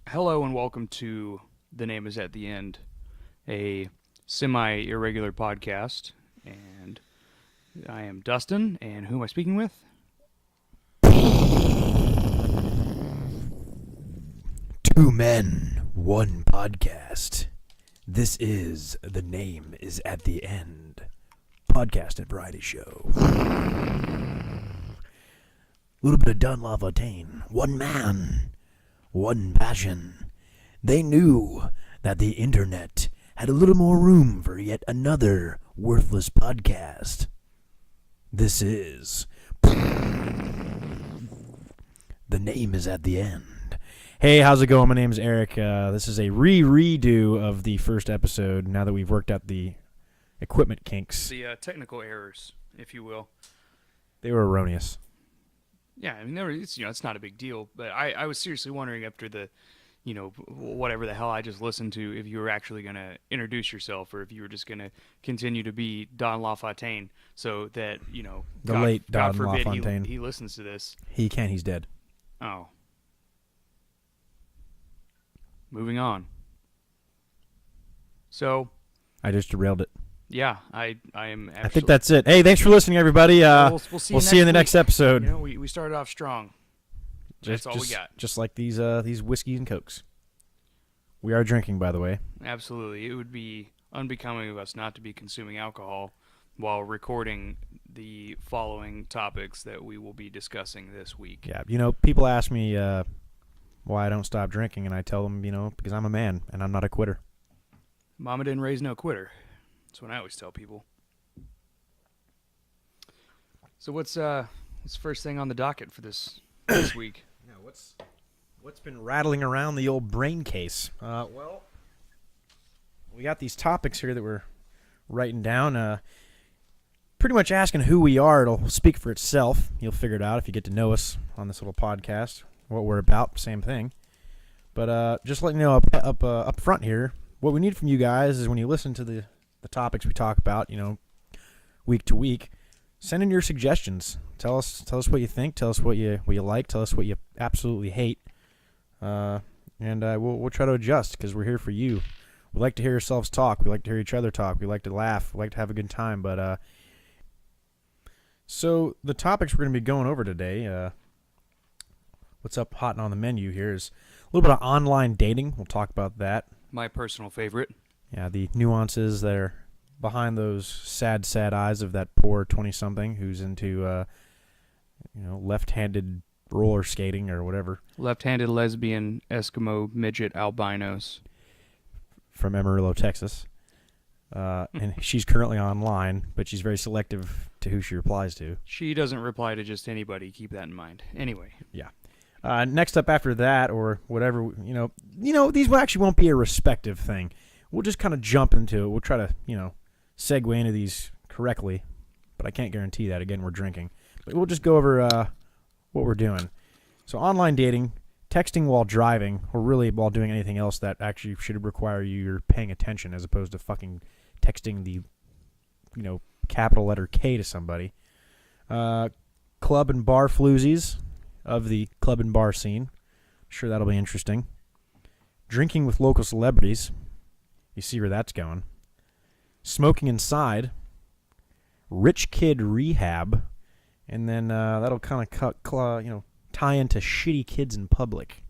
Hello and welcome to The Name is at the End, a semi-irregular podcast. And I am Dustin, and who am I speaking with? Two men, one podcast. This is The Name is at the End, podcast and variety show. A little bit of Don LaFontaine. One man, one passion. They knew that the internet had a little more room for yet another worthless podcast. This is The Name is at the End. Hey, how's it going? My name's Eric. This is a redo of the first episode now that we've worked out the equipment kinks. The technical errors, if you will. They were erroneous. Yeah, I mean, it's not a big deal, but I was seriously wondering after the, whatever the hell I just listened to, if you were actually going to introduce yourself or if you were just going to continue to be Don LaFontaine so that, The late Don God forbid LaFontaine. he listens to this. He can't. He's dead. Oh. Moving on. So, I just derailed it. yeah, I am absolutely... I think that's it. Hey, thanks for listening, everybody. We'll We'll see you in the next episode. We started off strong. That's all we got. Just like these whiskeys and cokes. We are drinking, by the way. Absolutely. It would be unbecoming of us not to be consuming alcohol while recording the following topics that we will be discussing this week. Yeah, people ask me why I don't stop drinking, and I tell them, because I'm a man and I'm not a quitter. Mama didn't raise no quitter. That's what I always tell people. So what's the first thing on the docket for this week? Yeah, what's been rattling around the old brain case? Well, we got these topics here that we're writing down. Pretty much asking who we are. It'll speak for itself. You'll figure it out if you get to know us on this little podcast. What we're about, same thing. But just letting you know up front here, what we need from you guys is when you listen to the topics we talk about, week to week, send in your suggestions. Tell us what you think. Tell us what you like. Tell us what you absolutely hate. And we'll try to adjust because we're here for you. We like to hear ourselves talk. We like to hear each other talk. We like to laugh. We like to have a good time. But so the topics we're going to be going over today, what's up hot and on the menu here is a little bit of online dating. We'll talk about that. My personal favorite. Yeah, the nuances that are behind those sad eyes of that poor 20-something who's into, left-handed roller skating or whatever. Left-handed lesbian Eskimo midget albinos. From Amarillo, Texas. And she's currently online, but she's very selective to who she replies to. She doesn't reply to just anybody. Keep that in mind. Anyway. Yeah. Next up after that, or whatever, these actually won't be a respective thing. We'll just kind of jump into it. We'll try to, segue into these correctly, but I can't guarantee that. Again, we're drinking. But we'll just go over what we're doing. So online dating, texting while driving, or really while doing anything else that actually should require you're paying attention as opposed to fucking texting the, capital letter K to somebody. Club and bar floozies of the club and bar scene. Sure, that'll be interesting. Drinking with local celebrities. You see where that's going. Smoking inside. Rich kid rehab. And then that'll kind of tie into shitty kids in public.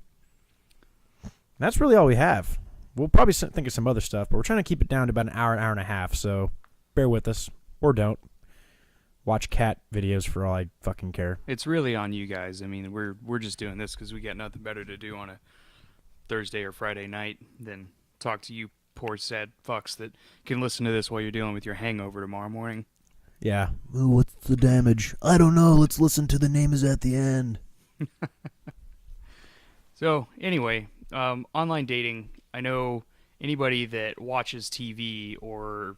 That's really all we have. We'll probably think of some other stuff, but we're trying to keep it down to about an hour and a half, so bear with us. Or don't. Watch cat videos for all I fucking care. It's really on you guys. I mean, we're just doing this because we got nothing better to do on a Thursday or Friday night than talk to you poor sad fucks that can listen to this while you're dealing with your hangover tomorrow morning. Yeah. Well, what's the damage? I don't know. Let's listen to The Name is at the End. So, anyway, online dating, I know anybody that watches TV or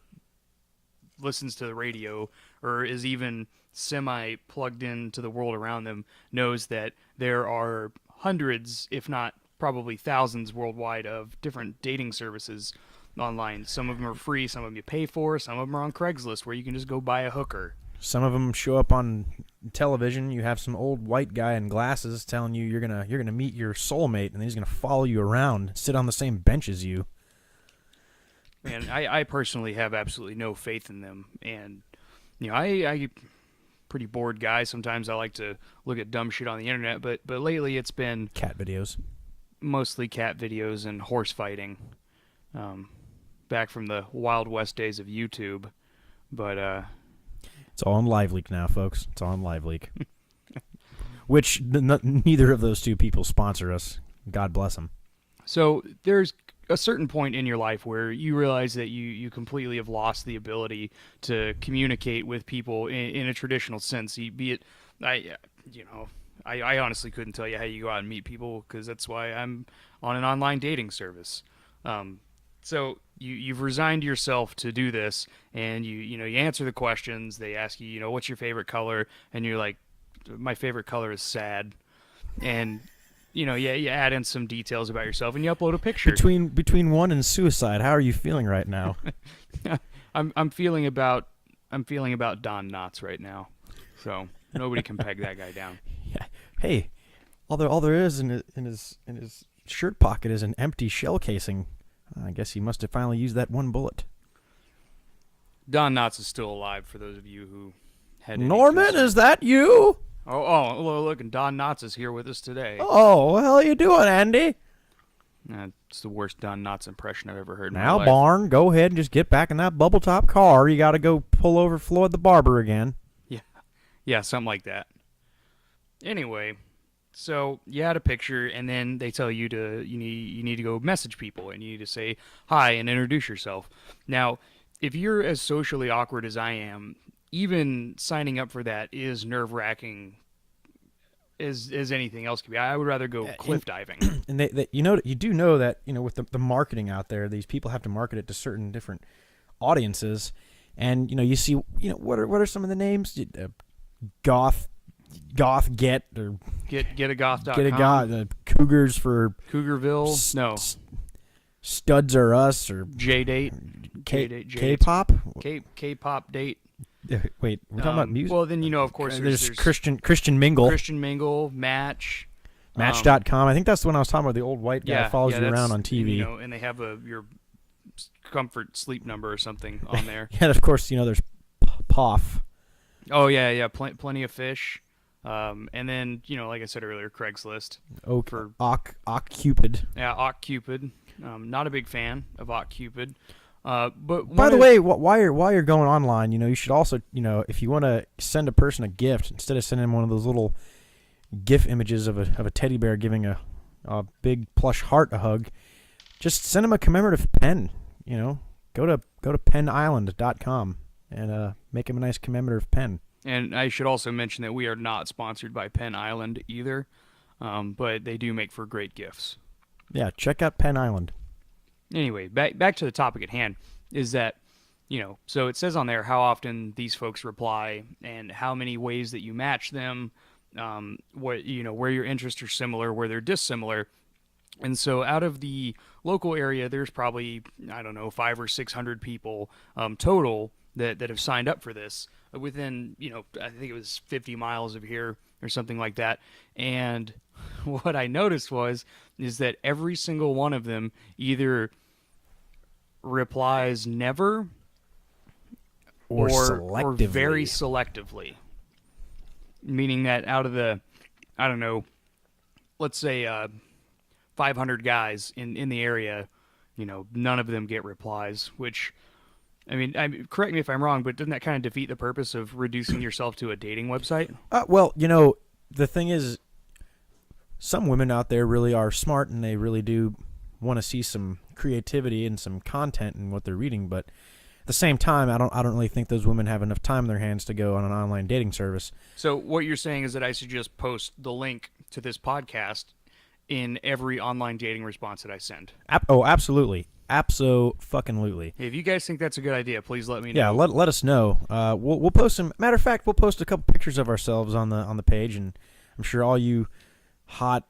listens to the radio or is even semi-plugged into the world around them knows that there are hundreds, if not probably thousands worldwide of different dating services online. Some of them are free, some of them you pay for, some of them are on Craigslist where you can just go buy a hooker. Some of them show up on television, you have some old white guy in glasses telling you you're gonna meet your soulmate, and then he's gonna follow you around, sit on the same bench as you. And I personally have absolutely no faith in them. And I pretty bored guy. Sometimes I like to look at dumb shit on the internet, but lately it's been Cat videos. Mostly cat videos and horse fighting. Back from the Wild West days of YouTube. But it's all on LiveLeak now, folks. It's all on LiveLeak. Which neither of those two people sponsor us. God bless them. So there's a certain point in your life where you realize that you completely have lost the ability to communicate with people in a traditional sense. Be it, I honestly couldn't tell you how you go out and meet people, because that's why I'm on an online dating service. So you've resigned yourself to do this, and you answer the questions. They ask you, what's your favorite color, and you're like, my favorite color is sad, and you add in some details about yourself, and you upload a picture. Between one and suicide, how are you feeling right now? I'm feeling about Don Knotts right now, so nobody can peg that guy down. Yeah. Hey, all there is in his shirt pocket is an empty shell casing. I guess he must have finally used that one bullet. Don Knotts is still alive, for those of you who had Norman, is that you? Oh, look, and Don Knotts is here with us today. Oh, what the hell are you doing, Andy? It's the worst Don Knotts impression I've ever heard in my Now, life. Barn, go ahead and just get back in that bubble top car. You got to go pull over Floyd the barber again. Yeah, something like that. Anyway, so you had a picture, and then they tell you you need to go message people, and you need to say hi and introduce yourself. Now, if you're as socially awkward as I am, even signing up for that is nerve-wracking as anything else can be. I would rather go cliff diving. And you do know that with the marketing out there, these people have to market it to certain different audiences, and you see what are some of the names? Goth get or get a goth.com. Get a goth. Cougars for Cougarville. No. Studs Are Us or J-Date. K-pop. K-pop date. Wait, we're talking about music. Well, then of course there's Christian Mingle. Christian Mingle, Match. Match.com. I think that's the one I was talking about. The old white guy follows you around on TV. And they have your comfort sleep number or something on there. Yeah, of course. There's POF. Oh yeah. Plenty of fish. And then like I said earlier, Craigslist. For OkCupid. Yeah, OkCupid. Not a big fan of OkCupid. But by the way, while you're going online, you should also, if you want to send a person a gift, instead of sending one of those little GIF images of a teddy bear giving a big plush heart a hug, just send them a commemorative pen. Go to penisland.com and make him a nice commemorative pen. And I should also mention that we are not sponsored by Pen Island either, but they do make for great gifts. Yeah, check out Pen Island. Anyway, back to the topic at hand, is that, so it says on there how often these folks reply and how many ways that you match them, where your interests are similar, where they're dissimilar. And so out of the local area, there's probably, 500 or 600 people total that have signed up for this within, I think it was 50 miles of here or something like that. And what I noticed is that every single one of them either replies never or very selectively. Meaning that out of the, let's say 500 guys in the area, none of them get replies, which, correct me if I'm wrong, but doesn't that kind of defeat the purpose of reducing yourself to a dating website? Well, the thing is, some women out there really are smart, and they really do want to see some creativity and some content in what they're reading. But at the same time, I don't really think those women have enough time in their hands to go on an online dating service. So what you're saying is that I should just post the link to this podcast in every online dating response that I send? Absolutely. Abso-fucking-lutely. If you guys think that's a good idea, please let me know. Yeah, let us know. We'll post some. Matter of fact, we'll post a couple pictures of ourselves on the page, and I'm sure all you hot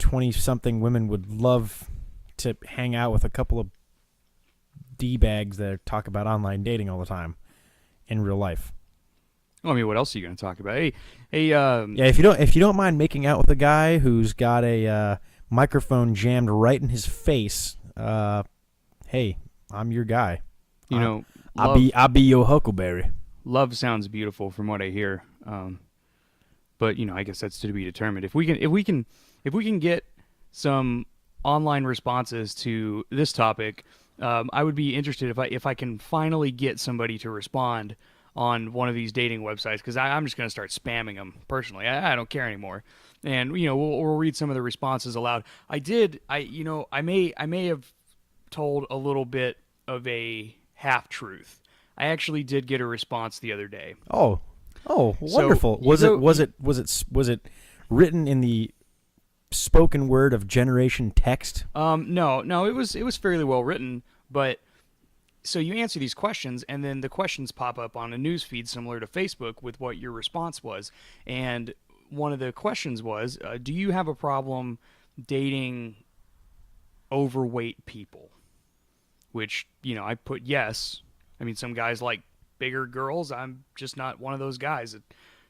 20-something women would love to hang out with a couple of D-bags that talk about online dating all the time in real life. I mean, what else are you going to talk about? Hey, Yeah, if you don't mind making out with a guy who's got a microphone jammed right in his face, hey, I'm your guy. you know, I'll be your huckleberry. love sounds beautiful from what I hear. But I guess that's to be determined. If we can get some online responses to this topic, I would be interested if I can finally get somebody to respond on one of these dating websites, because I'm just going to start spamming them personally. I don't care anymore, and we'll read some of the responses aloud. I may have told a little bit of a half truth. I actually did get a response the other day. Oh, wonderful! So was it written in the spoken word of generation text? No, it was fairly well written, but so you answer these questions, and then the questions pop up on a news feed similar to Facebook with what your response was. And one of the questions was, do you have a problem dating overweight people? Which, I put yes. I mean, some guys like bigger girls. I'm just not one of those guys. It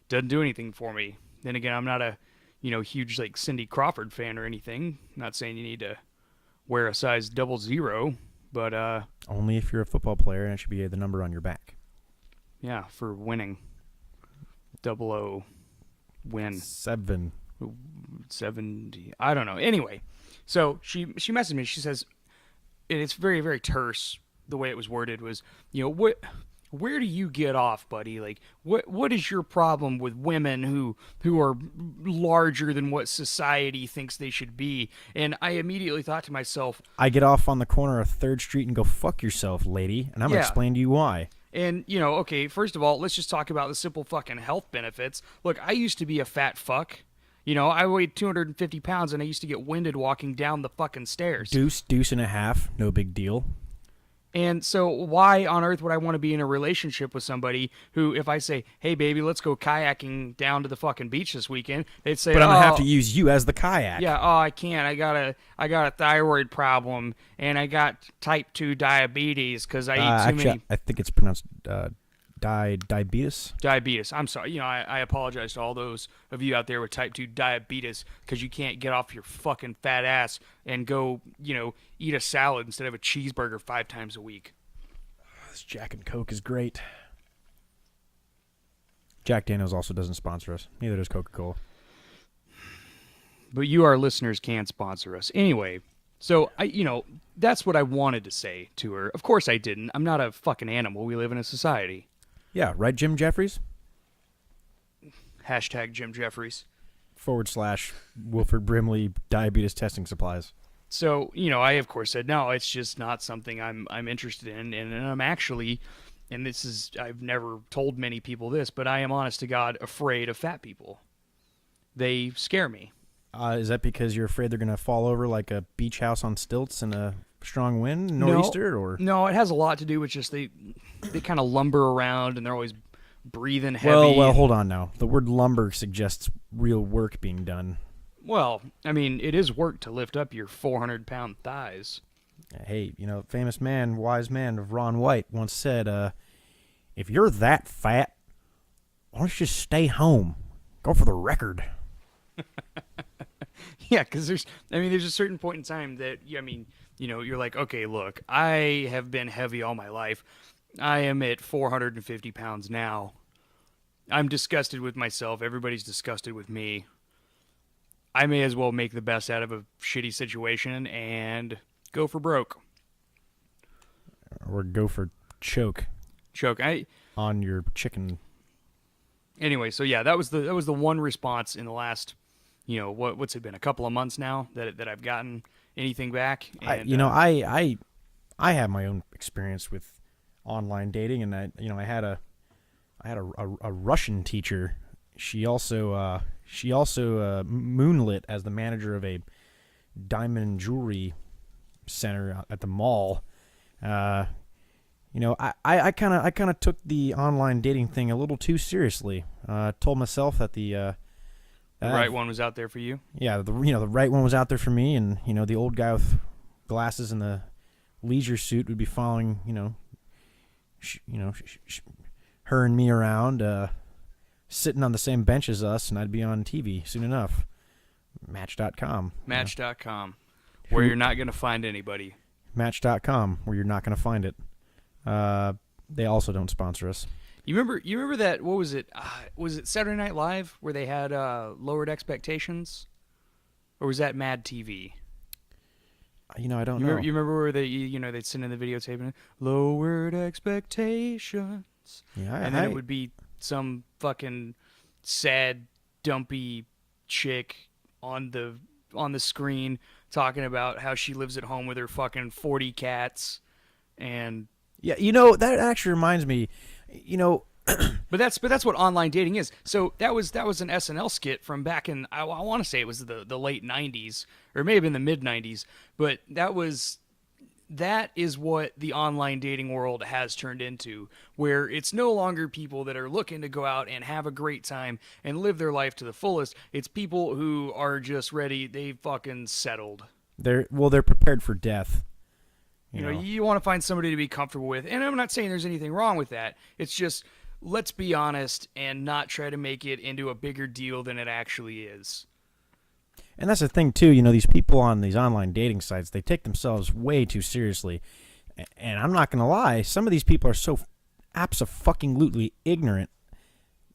doesn't do anything for me. Then again, I'm not a, huge like Cindy Crawford fan or anything. Not saying you need to wear a size 00, but only if you're a football player, and it should be the number on your back. Yeah, for winning. 00 win. 70. I don't know. Anyway, so she messaged me. She says, and it's very, very terse. The way it was worded was, where do you get off, buddy? Like, what is your problem with women who are larger than what society thinks they should be? And I immediately thought to myself, I get off on the corner of 3rd Street and go, fuck yourself, lady, and I'm going to explain to you why. And, okay, first of all, let's just talk about the simple fucking health benefits. Look, I used to be a fat fuck. I weighed 250 pounds, and I used to get winded walking down the fucking stairs. Deuce and a half, no big deal. And so why on earth would I want to be in a relationship with somebody who, if I say, hey, baby, let's go kayaking down to the fucking beach this weekend, they'd say, but I'm going to have to use you as the kayak. Yeah, I can't. I got a thyroid problem, and I got type 2 diabetes because I eat too many. I think it's pronounced diabetes. Diabetes. I'm sorry. I apologize to all those of you out there with type 2 diabetes because you can't get off your fucking fat ass and go, eat a salad instead of a cheeseburger 5 times a week. This Jack and Coke is great. Jack Daniels also doesn't sponsor us. Neither does Coca-Cola. But you, our listeners, can sponsor us. Anyway, so, that's what I wanted to say to her. Of course I didn't. I'm not a fucking animal. We live in a society. Yeah, right, Jim Jeffries? Hashtag Jim Jeffries. / Wilford Brimley diabetes testing supplies. So, I of course said, no, it's just not something I'm interested in. And I'm actually, and this is, I've never told many people this, but I am honest to God afraid of fat people. They scare me. Is that because you're afraid they're going to fall over like a beach house on stilts in a strong wind, nor'easter? Or no, it has a lot to do with just they kind of lumber around and they're always breathing heavy. Well, hold on now. The word lumber suggests real work being done. Well, I mean, it is work to lift up your 400-pound thighs. Hey, famous man, wise man of Ron White once said, if you're that fat, why don't you just stay home? Go for the record. Yeah, because there's a certain point in time that, you're like, okay, look, I have been heavy all my life. I am at 450 pounds now. I'm disgusted with myself. Everybody's disgusted with me. I may as well make the best out of a shitty situation and go for broke. Or go for choke. Choke. On your chicken. Anyway, so yeah, that was the one response in the last, what's it been, a couple of months now that I've gotten anything back. And, I have my own experience with online dating, and I had a Russian teacher. She also moonlit as the manager of a diamond jewelry center at the mall. I kind of took the online dating thing a little too seriously. Told myself that the right one was out there for you. Yeah, the right one was out there for me, and the old guy with glasses and the leisure suit would be following her and me around. sitting on the same bench as us, and I'd be on TV soon enough. Match.com. Match.com, where you're not going to find anybody. Match.com, where you're not going to find it. They also don't sponsor us. You remember that? What was it? Was it Saturday Night Live where they had lowered expectations, or was that Mad TV? I don't know. You remember where they'd send in the videotape and lowered expectations, and then it would be some fucking sad, dumpy chick on the screen talking about how she lives at home with her fucking 40 cats, and yeah, that actually reminds me, But that's what online dating is. So that was an SNL skit from back in I want to say it was the late 90s or maybe in the mid 90s, but that is what the online dating world has turned into, where it's no longer people that are looking to go out and have a great time and live their life to the fullest. It's people who are just ready. They fucking settled. They're prepared for death. You want to find somebody to be comfortable with. And I'm not saying there's anything wrong with that. It's just, let's be honest and not try to make it into a bigger deal than it actually is. And that's the thing, too. These people on these online dating sites, they take themselves way too seriously. And I'm not going to lie, some of these people are so abso-fucking-lutely ignorant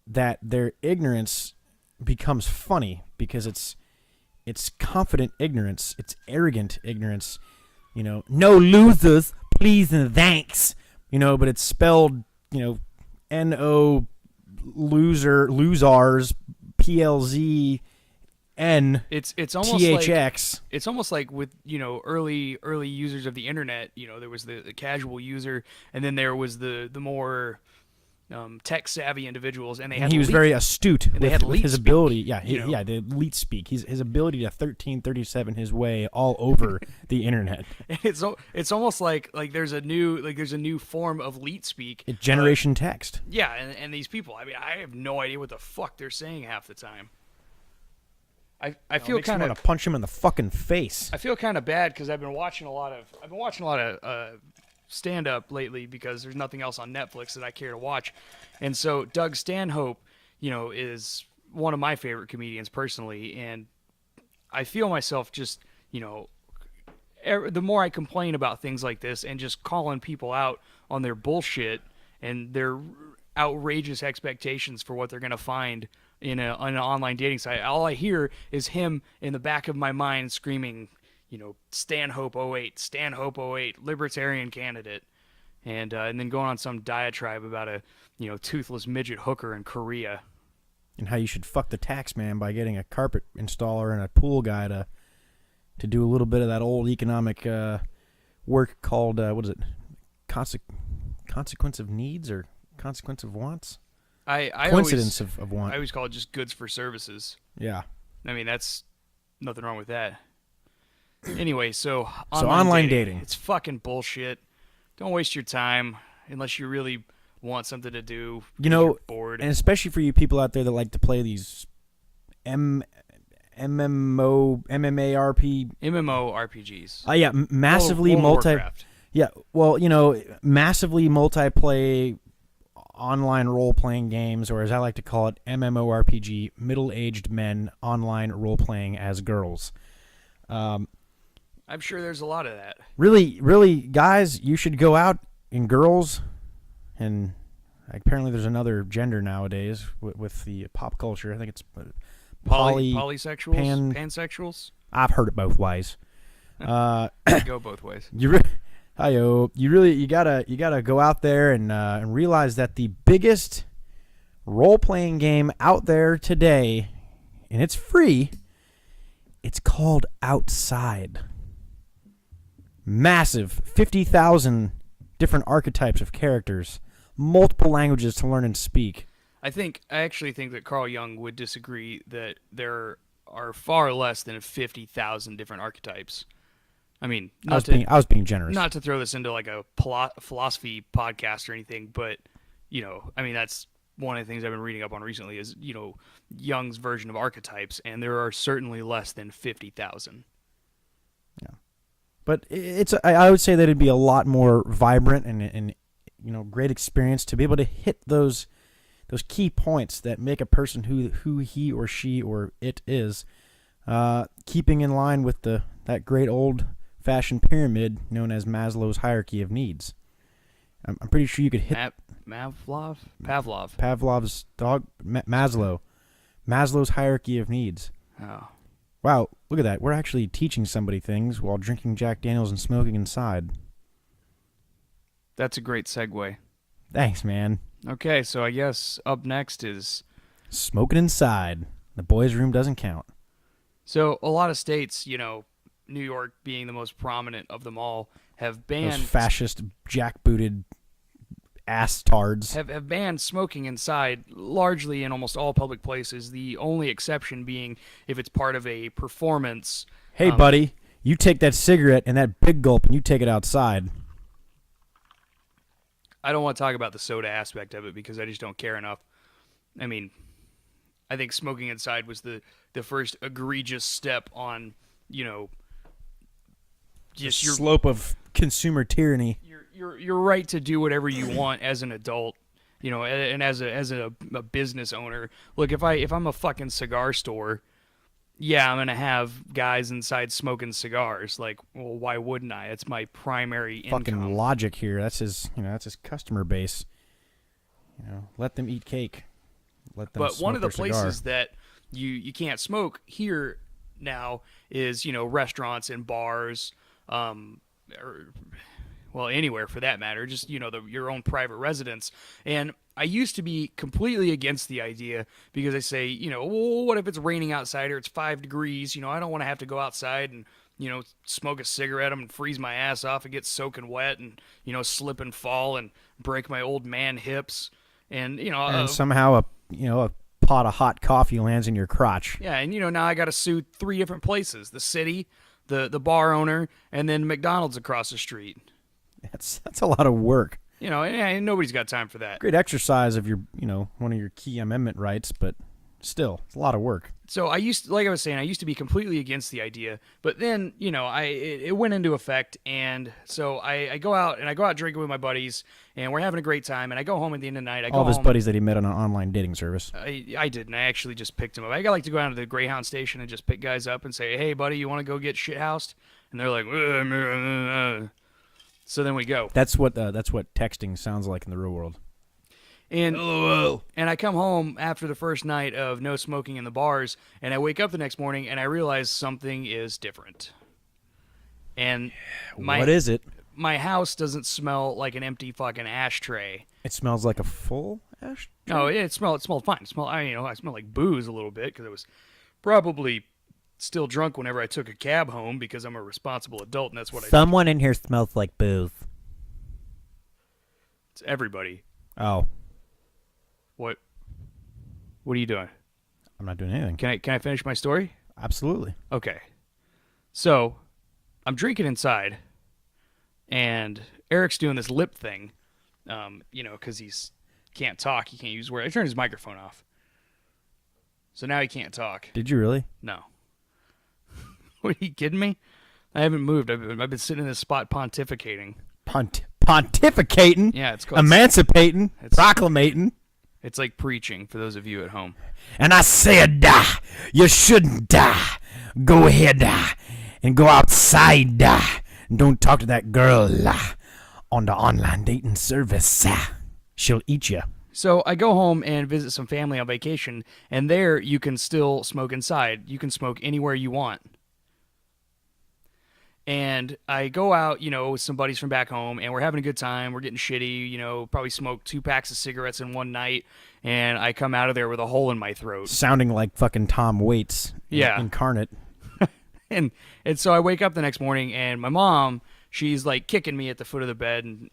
that their ignorance becomes funny because it's confident ignorance. It's arrogant ignorance. No losers, please and thanks. But it's spelled, N-O losers, P-L-Z-N it's almost T-H-X. Like, it's almost like with, early users of the internet, there was the casual user, and then there was the more tech-savvy individuals, and he was very astute with his ability. Yeah, the elite speak. His ability to 1337 his way all over the internet. It's almost like there's a new form of leet speak. Generation text. Yeah, and these people. I mean, I have no idea what the fuck they're saying half the time. I feel kind of want to punch him in the fucking face. I feel kind of bad because I've been watching a lot of stand up lately because there's nothing else on Netflix that I care to watch. And so Doug Stanhope, is one of my favorite comedians personally, and I feel myself just, the more I complain about things like this and just calling people out on their bullshit and their outrageous expectations for what they're going to find in an online dating site, all I hear is him in the back of my mind screaming, Stanhope 08, Stanhope 08, libertarian candidate, and then going on some diatribe about a, toothless midget hooker in Korea. And how you should fuck the tax man by getting a carpet installer and a pool guy to do a little bit of that old economic work called, what is it, consequence of needs or consequence of wants? Coincidence of want. I always call it just goods for services. Yeah. I mean, that's nothing wrong with that. Anyway, so online dating. It's fucking bullshit. Don't waste your time unless you really want something to do. You're bored. And especially for you people out there that like to play these MMORPGs. Yeah, massively World of Warcraft. Yeah, well, massively multiplayer online role-playing games, or as I like to call it, MMORPG, middle-aged men online role-playing as girls. I'm sure there's a lot of that. Really, really, guys, you should go out, and girls, and apparently there's another gender nowadays with the pop culture. I think it's polysexuals, pansexuals. I've heard it both ways. Go both ways. You gotta go out there and realize that the biggest role-playing game out there today, and it's free. It's called Outside. Massive, 50,000 different archetypes of characters, multiple languages to learn and speak. I actually think that Carl Jung would disagree that there are far less than 50,000 different archetypes. I mean, I was being generous. Not to throw this into like a philosophy podcast or anything, but that's one of the things I've been reading up on recently is Jung's version of archetypes, and there are certainly less than 50,000. Yeah, but I would say that it'd be a lot more vibrant and great experience to be able to hit those those key points that make a person who he or she or it is, keeping in line with that great old-fashioned pyramid known as Maslow's hierarchy of needs. I'm pretty sure you could hit Pavlov's dog. Maslow's hierarchy of needs. Oh. Wow, look at that. We're actually teaching somebody things while drinking Jack Daniels and smoking inside. That's a great segue. Thanks, man. Okay, so I guess up next is... Smoking inside. The boys' room doesn't count. So a lot of states, New York being the most prominent of them all, have banned... Those fascist, jackbooted ass tards. Have banned smoking inside, largely in almost all public places, the only exception being if it's part of a performance. Hey, buddy, you take that cigarette and that big gulp and you take it outside. I don't want to talk about the soda aspect of it because I just don't care enough. I mean, I think smoking inside was the first egregious step on, just your slope of consumer tyranny. Your right to do whatever you want as an adult, and as a business owner. Look, if I'm a fucking cigar store, yeah, I'm gonna have guys inside smoking cigars. Like, well, why wouldn't I? It's my primary income. Fucking logic here. That's his customer base. Let them eat cake. Let them. But smoke one of the their places cigar. that you can't smoke here now is restaurants and bars, well, anywhere for that matter, just, your own private residence. And I used to be completely against the idea because I say, well, what if it's raining outside or it's 5 degrees? I don't want to have to go outside and, smoke a cigarette and freeze my ass off and get soaking wet and, slip and fall and break my old man hips. And, and somehow a pot of hot coffee lands in your crotch. Yeah, and, now I got to sue 3 different places, the city, the bar owner, and then McDonald's across the street. That's a lot of work. And nobody's got time for that. Great exercise of your, one of your key amendment rights, but still, it's a lot of work. So I used to be completely against the idea, but then, it went into effect, and so I go out drinking with my buddies, and we're having a great time, and I go home at the end of the night. All of his buddies that he met on an online dating service. I didn't. I actually just picked them up. I like to go down to the Greyhound station and just pick guys up and say, hey, buddy, you want to go get shithoused? And they're like, so then we go. That's what texting sounds like in the real world. And LOL. And I come home after the first night of no smoking in the bars, and I wake up the next morning and I realize something is different. And what is it? My house doesn't smell like an empty fucking ashtray. It smells like a full ashtray? No, it smelled fine. I smelled like booze a little bit because I was probably still drunk whenever I took a cab home because I'm a responsible adult and that's what I do. Someone in here smells like booze. It's everybody. Oh. What are you doing? I'm not doing anything. Can I finish my story? Absolutely. Okay. So, I'm drinking inside, and Eric's doing this lip thing, because he's can't talk. He can't use words. I turned his microphone off. So now he can't talk. Did you really? No. What, are you kidding me? I haven't moved. I've been sitting in this spot pontificating. Pontificating? Yeah, it's called... Emancipating? Proclamating? It's like preaching for those of you at home. And I said, you shouldn't go ahead and go outside and don't talk to that girl on the online dating service. She'll eat you. So I go home and visit some family on vacation, and there you can still smoke inside. You can smoke anywhere you want. And I go out, with some buddies from back home, and we're having a good time. We're getting shitty, probably smoked 2 packs of cigarettes in one night, and I come out of there with a hole in my throat. Sounding like fucking Tom Waits. Yeah. Incarnate. and so I wake up the next morning, and my mom, she's like kicking me at the foot of the bed, and,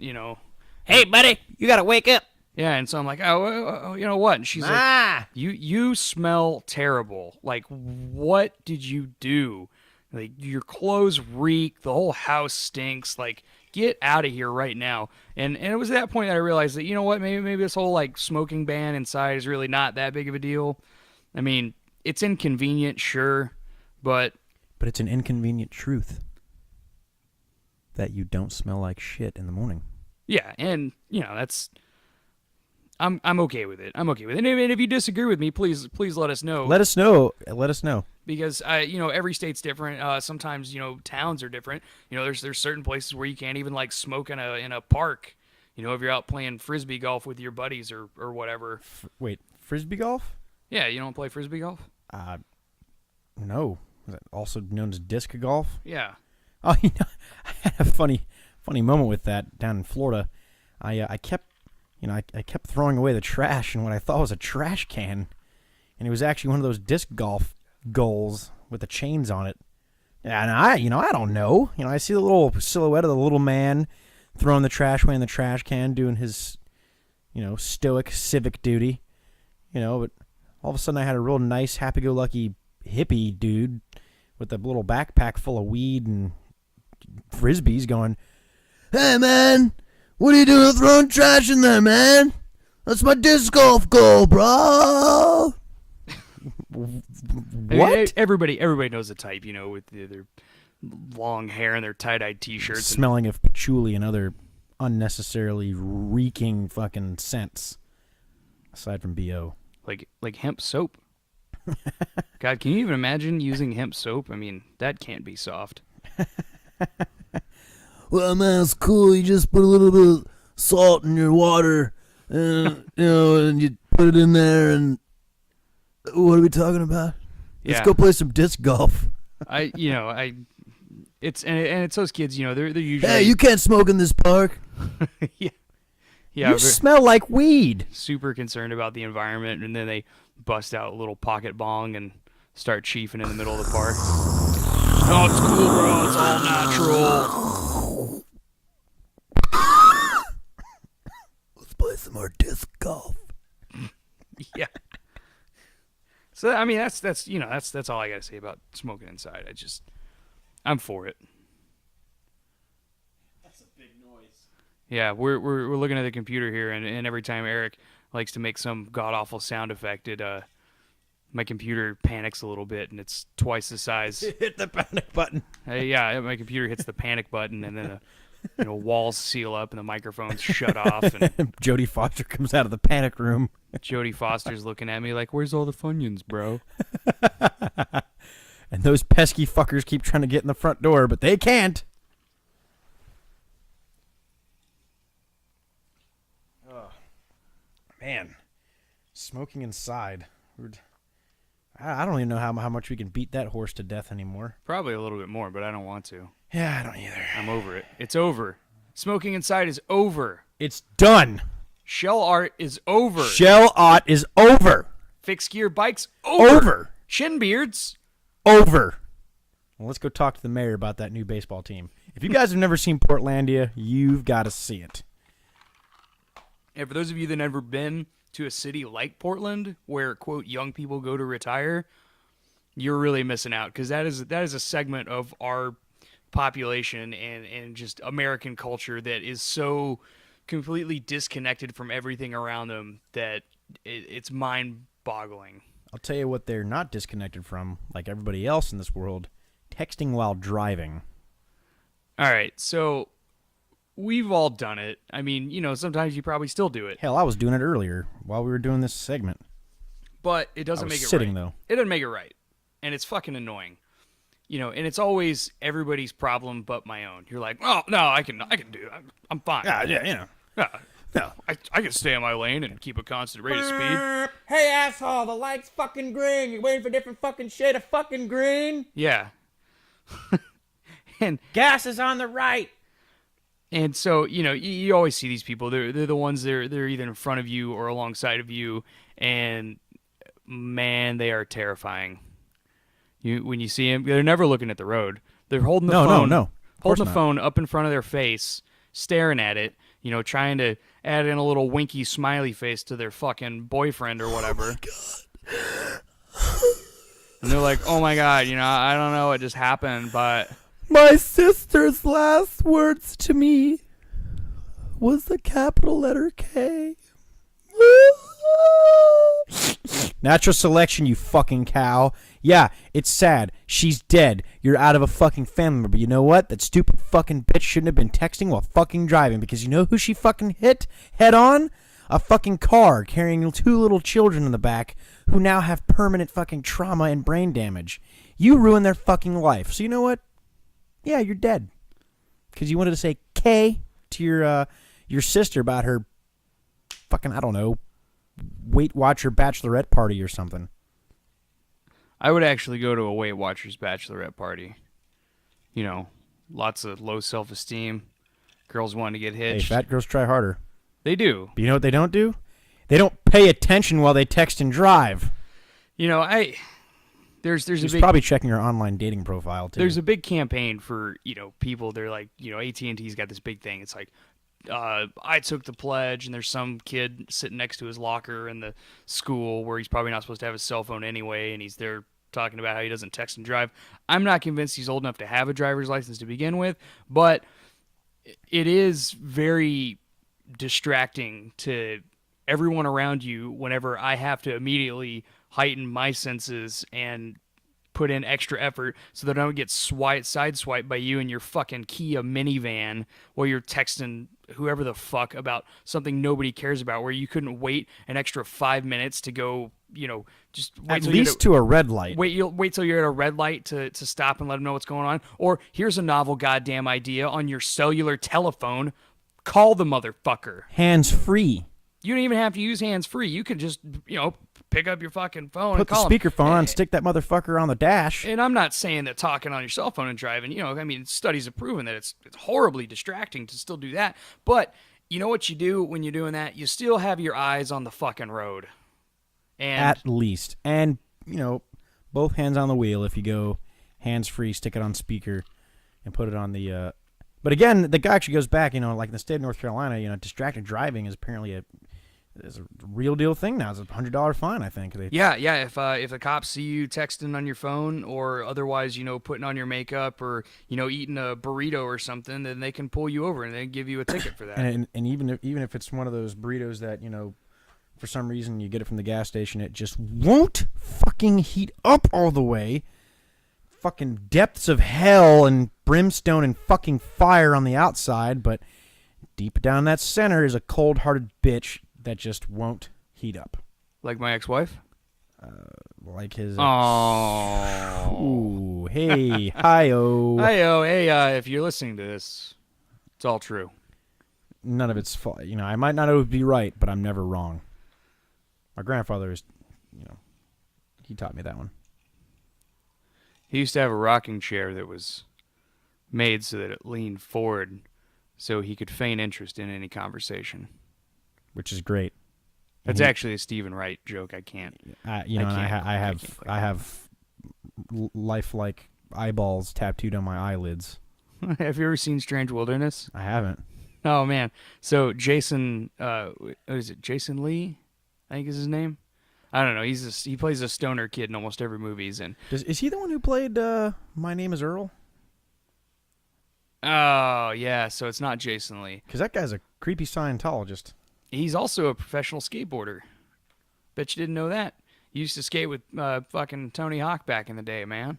Hey, buddy, you gotta wake up. Yeah, and so I'm like, oh, you know what? And she's like, you smell terrible. Like, what did you do? Like, your clothes reek. The whole house stinks. Like, get out of here right now. And it was at that point that I realized that, you know what? Maybe this whole, like, smoking ban inside is really not that big of a deal. I mean, it's inconvenient, sure, but it's an inconvenient truth that you don't smell like shit in the morning. Yeah, and, that's... I'm okay with it. I'm okay with it. And if you disagree with me, please let us know. Let us know. Let us know. Because every state's different. Sometimes towns are different. There's certain places where you can't even like smoke in a park. If you're out playing frisbee golf with your buddies or whatever. Wait, frisbee golf? Yeah, you don't play frisbee golf? No. Is that also known as disc golf? Yeah. Oh, I had a funny moment with that down in Florida. I kept throwing away the trash in what I thought was a trash can, and it was actually one of those disc golf goals with the chains on it. And I don't know. I see the little silhouette of the little man throwing the trash away in the trash can, doing his, stoic civic duty. But all of a sudden I had a real nice, happy-go-lucky hippie dude with a little backpack full of weed and frisbees going, "Hey, man, what are you doing throwing trash in there, man? That's my disc golf goal, bro." What? I mean, everybody knows the type, with their long hair and their tie-dyed T-shirts. Smelling of patchouli and other unnecessarily reeking fucking scents, aside from BO. Like hemp soap. God, can you even imagine using hemp soap? I mean, that can't be soft. Well, man, it's cool. You just put a little bit of salt in your water, and and you put it in there. And what are we talking about? Yeah. Let's go play some disc golf. It's those kids. They're usually. Hey, you can't smoke in this park. Yeah. You smell like weed. Super concerned about the environment, and then they bust out a little pocket bong and start chiefing in the middle of the park. Oh, it's cool, bro. It's all natural. Let's play some more disc golf. Yeah. So I mean, that's all I gotta say about smoking inside. I'm for it. That's a big noise. Yeah, we're looking at the computer here, and every time Eric likes to make some god awful sound effect, my computer panics a little bit, and it's twice the size. Hit the panic button. Yeah, my computer hits the panic button, and then walls seal up, and the microphones shut off. And Jodie Foster comes out of the panic room. Jodie Foster's looking at me like, "Where's all the Funyuns, bro?" And those pesky fuckers keep trying to get in the front door, but they can't. Oh, man, smoking inside. I don't even know how much we can beat that horse to death anymore. Probably a little bit more, but I don't want to. Yeah, I don't either. I'm over it. It's over. Smoking inside is over. It's done. Shell art is over. Shell art is over. Fixed gear bikes over. Chin beards over. Well, let's go talk to the mayor about that new baseball team. If you guys have never seen Portlandia, you've got to see it. And for those of you that have never been to a city like Portland, where, quote, young people go to retire, you're really missing out, because that is a segment of our population and just American culture that is so completely disconnected from everything around them that it's mind-boggling. I'll tell you what they're not disconnected from, like everybody else in this world, texting while driving. All right, so we've all done it. I mean, sometimes you probably still do it. Hell, I was doing it earlier while we were doing this segment. But it doesn't make it sitting, right. Though. It doesn't make it right. And it's fucking annoying. And it's always everybody's problem but my own. You're like, "Oh, no, I can do it. I'm fine." Yeah. No, I can stay in my lane and keep a constant rate of speed. Hey, asshole, the light's fucking green. You're waiting for different fucking shade of fucking green? Yeah. And gas is on the right. And so, you always see these people. They're the ones they're either in front of you or alongside of you, and man, they are terrifying. When you see them, they're never looking at the road. They're holding the phone, holding the phone up in front of their face, staring at it. Trying to add in a little winky smiley face to their fucking boyfriend or whatever. Oh my God. And they're like, "Oh my God, I don't know what just happened, but my sister's last words to me was the capital letter K." Natural selection, you fucking cow. Yeah, it's sad. She's dead. You're out of a fucking family. But you know what? That stupid fucking bitch shouldn't have been texting while fucking driving, because you know who she fucking hit head on? a fucking car carrying 2 little children in the back who now have permanent fucking trauma and brain damage. You ruined their fucking life. So you know what? Yeah, you're dead. Because you wanted to say K to your sister about her fucking, I don't know, Weight Watcher bachelorette party or something. I would actually go to a Weight Watchers bachelorette party. You know, lots of low self-esteem. Girls wanting to get hitched. Hey, fat girls try harder. They do. But you know what they don't do? They don't pay attention while they text and drive. You know, there's a big, probably checking your online dating profile too. There's a big campaign for, you know, people. They're like, you know, AT&T's got this big thing. It's like, I took the pledge, and there's some kid sitting next to his locker in the school where he's probably not supposed to have his cell phone anyway, and he's there talking about how he doesn't text and drive. I'm not convinced he's old enough to have a driver's license to begin with, but it is very distracting to everyone around you whenever I have to immediately heighten my senses and put in extra effort so that I don't get sideswiped by you in your fucking Kia minivan while you're texting whoever the fuck about something nobody cares about, where you couldn't wait an extra 5 minutes to go, you know, just wait at least to a red light. Wait till you're at a red light to stop and let them know what's going on. Or here's a novel goddamn idea on your cellular telephone. Call the motherfucker. Hands free. You don't even have to use hands free. You could just, you know, pick up your fucking phone Put and call the speakerphone on and stick that motherfucker on the dash. And I'm not saying that talking on your cell phone and driving, you know, I mean, studies have proven that it's horribly distracting to still do that. But you know what you do when you're doing that? You still have your eyes on the fucking road. And at least. And, you know, both hands on the wheel. If you go hands-free, stick it on speaker and put it on the... But again, the guy actually goes back, you know, like in the state of North Carolina, you know, distracted driving is apparently a real deal thing now. It's a $100 fine, I think. Yeah. If the cops see you texting on your phone or otherwise, you know, putting on your makeup or, you know, eating a burrito or something, then they can pull you over and they give you a ticket for that. and even if it's one of those burritos that, you know, for some reason you get it from the gas station, it just won't fucking heat up all the way. Fucking depths of hell and brimstone and fucking fire on the outside, but deep down that center is a cold-hearted bitch that just won't heat up. Like my ex-wife? Like his... Oh. Ooh, hey, hi-oh. Hi-oh, hey, if you're listening to this, it's all true. None of it's... You know, I might not always be right, but I'm never wrong. My grandfather is, you know, he taught me that one. He used to have a rocking chair that was made so that it leaned forward so he could feign interest in any conversation. Which is great. That's actually a Stephen Wright joke. I can't. You know, I have lifelike eyeballs tattooed on my eyelids. Have you ever seen Strange Wilderness? I haven't. Oh man! So Jason, what is it? Jason Lee, I think is his name. I don't know. He plays a stoner kid in almost every movie he's in. Is he the one who played My Name Is Earl? Oh yeah. So it's not Jason Lee. Because that guy's a creepy Scientologist. He's also a professional skateboarder. Bet you didn't know that. He used to skate with fucking Tony Hawk back in the day, man.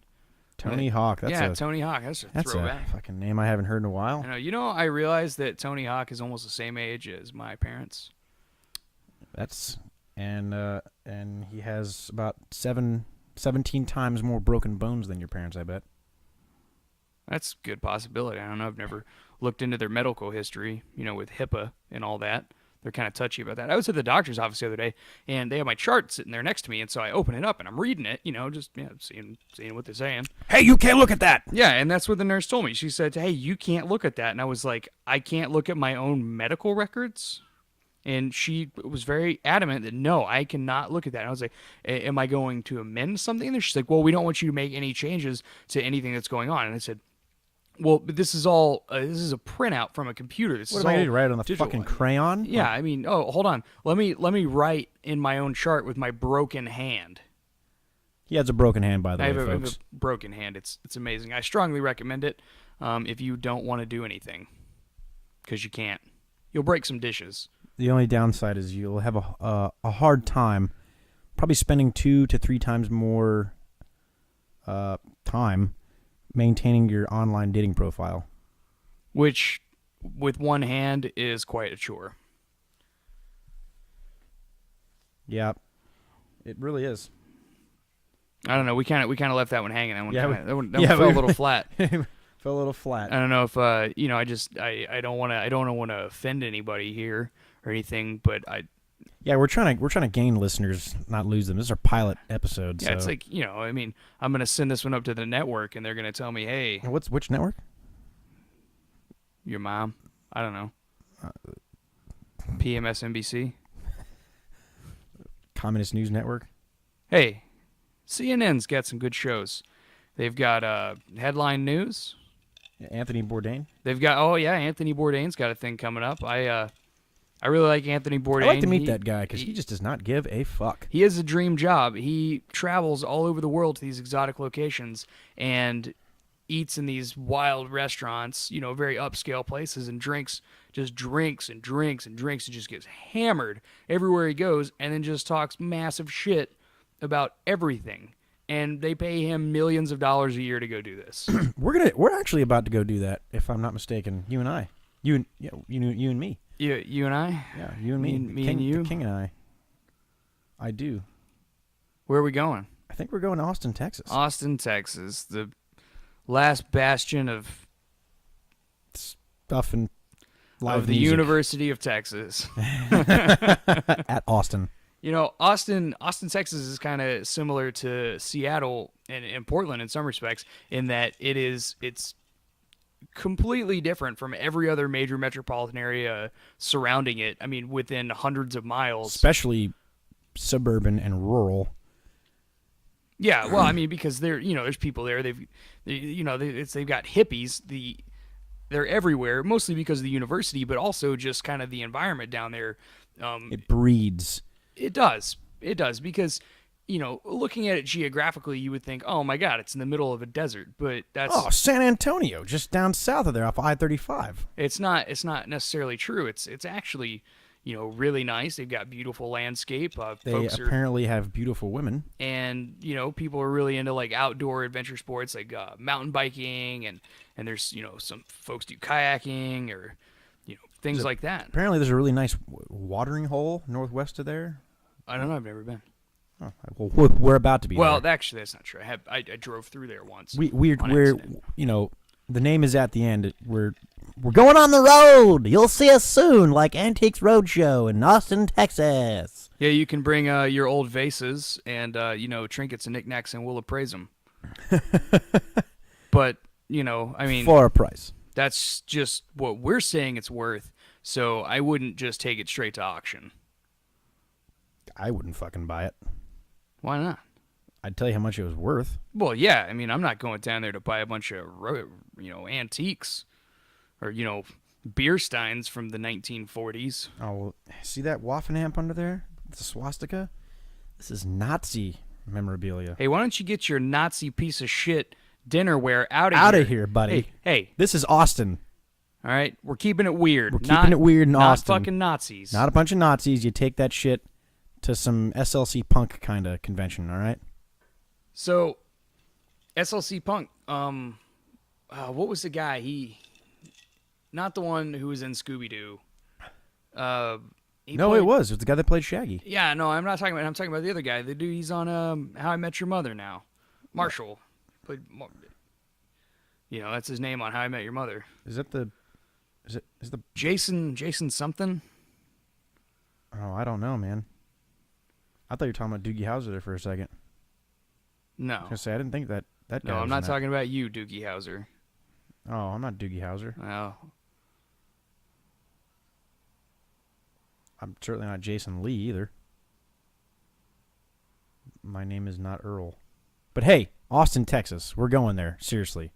Tony Hawk. Tony Hawk. That's a throwback. A fucking name I haven't heard in a while. I know. You know, I realized that Tony Hawk is almost the same age as my parents. And he has about 17 times more broken bones than your parents, I bet. That's a good possibility. I don't know. I've never looked into their medical history, you know, with HIPAA and all that. They're kind of touchy about that. I was at the doctor's office the other day, and they have my chart sitting there next to me, and so I open it up, and I'm reading it, you know, just seeing what they're saying. Hey, you can't look at that! Yeah, and that's what the nurse told me. She said, hey, you can't look at that. And I was like, I can't look at my own medical records? And she was very adamant that, no, I cannot look at that. And I was like, am I going to amend something? And she's like, well, we don't want you to make any changes to anything that's going on. And I said, well, but this is all, this is a printout from a computer. This what is am I all going to write on the digital. fucking crayon? Yeah, I mean, hold on. Let me write in my own chart with my broken hand. He has a broken hand, by the way, I have folks. a broken hand. It's amazing. I strongly recommend it if you don't want to do anything, because you can't. You'll break some dishes. The only downside is you'll have a hard time probably spending 2 to 3 times more time maintaining your online dating profile. Which, with one hand, is quite a chore. Yeah, it really is. I don't know. We kind of left that one hanging. That one, Yeah, that one fell a little flat. Fell a little flat. I don't know if I don't want to offend anybody here or anything, but Yeah, we're trying to gain listeners, not lose them. This is our pilot episode. yeah, so. it's like, I mean, I'm gonna send this one up to the network, and they're gonna tell me, hey, Which network? your mom. I don't know. PMSNBC. Communist News Network. Hey, CNN's got some good shows. They've got headline news. Anthony Bourdain. They've got Anthony Bourdain's got a thing coming up. I really like Anthony Bourdain. I'd like to meet that guy because he just does not give a fuck. He has a dream job. He travels all over the world to these exotic locations and eats in these wild restaurants, very upscale places, and drinks and drinks and just gets hammered everywhere he goes, and then just talks massive shit about everything. And they pay him millions of dollars a year to go do this. We're actually about to go do that, if I'm not mistaken. You and I. You and me. You and I? Yeah, you and me. Me and you? The King and I. I do. Where are we going? I think we're going to Austin, Texas. Austin, Texas. The last bastion of Stuff and live of the music. University of Texas. At Austin. Austin, Texas is kind of similar to Seattle and Portland in some respects, in that it's completely different from every other major metropolitan area surrounding it. I mean, within hundreds of miles. Especially suburban and rural. Yeah, well, I mean, because there's people there. They've got hippies. They're everywhere, mostly because of the university, but also just kind of the environment down there. It breeds. It does, because looking at it geographically, you would think, oh my God, it's in the middle of a desert, but that's San Antonio, just down south of there, off I-35. It's not necessarily true. It's actually really nice. They've got beautiful landscape. They apparently have beautiful women, and people are really into like outdoor adventure sports, like mountain biking, and there's some folks do kayaking or things like that. Apparently, there's a really nice watering hole northwest of there. I don't know. I've never been. Oh, well, we're about to be. Well, there. actually, that's not true. I drove through there once. We're the name is at the end. We're going on the road. You'll see us soon, like Antiques Roadshow in Austin, Texas. Yeah, you can bring your old vases and trinkets and knickknacks, and we'll appraise them. But I mean, for a price. That's just what we're saying it's worth. So I wouldn't just take it straight to auction. I wouldn't fucking buy it. Why not? I'd tell you how much it was worth. Well, yeah. I mean, I'm not going down there to buy a bunch of, antiques or, beer steins from the 1940s. Oh, well, see that Waffenamp under there? The swastika? This is Nazi memorabilia. Hey, why don't you get your Nazi piece of shit dinnerware out of here, buddy. Hey. This is Austin. All right? We're keeping it weird. We're keeping it weird in Austin. Not fucking Nazis. Not a bunch of Nazis. You take that shit to some SLC punk kind of convention, all right? So, SLC Punk, what was the guy? Not the one who was in Scooby-Doo. It was the guy that played Shaggy. Yeah, no, I'm talking about the other guy. The dude, he's on How I Met Your Mother now. Marshall. Played, that's his name on How I Met Your Mother. Is the Jason something? Oh, I don't know, man. I thought you were talking about Doogie Howser there for a second. No. I was gonna say I didn't think that guy. No, I'm not talking about you, Doogie Howser. Oh, I'm not Doogie Howser. Oh. I'm certainly not Jason Lee either. My name is not Earl. But hey, Austin, Texas. We're going there, seriously.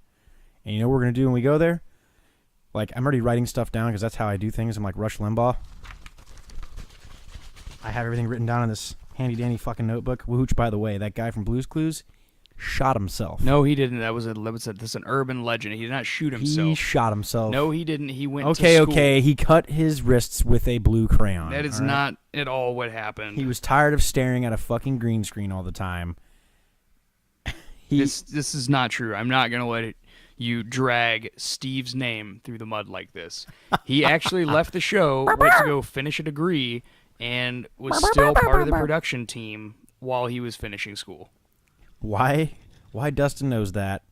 And you know what we're going to do when we go there? Like, I'm already writing stuff down because that's how I do things. I'm like Rush Limbaugh. I have everything written down in this handy-dandy fucking notebook. Which, by the way, that guy from Blue's Clues shot himself. No, he didn't. That's an urban legend. He did not shoot himself. He shot himself. No, he didn't. He went to school. Okay. He cut his wrists with a blue crayon. That is not at all what happened. He was tired of staring at a fucking green screen all the time. This is not true. I'm not going to let you drag Steve's name through the mud like this. He actually left the show, went to go finish a degree and was still part of the production team while he was finishing school. Why? Why Dustin knows that?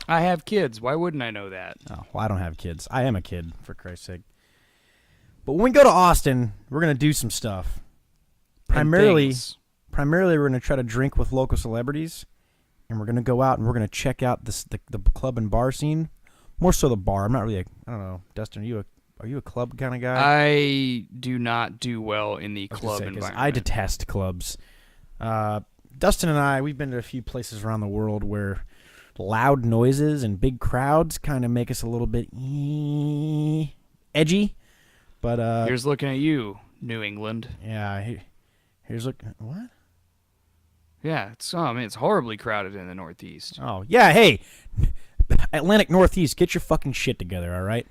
I have kids. Why wouldn't I know that? Oh, well, I don't have kids. I am a kid, for Christ's sake. But when we go to Austin, we're going to do some stuff. Primarily, we're going to try to drink with local celebrities, and we're going to go out and we're going to check out the club and bar scene. More so the bar. I'm not really I don't know. Dustin, are you a club kind of guy? I do not do well in the club environment. I detest clubs. Dustin and I, we've been to a few places around the world where loud noises and big crowds kind of make us a little bit edgy. But here's looking at you, New England. Yeah, here's look. What? Yeah, it's horribly crowded in the Northeast. Oh yeah, hey, Atlantic Northeast, get your fucking shit together, all right?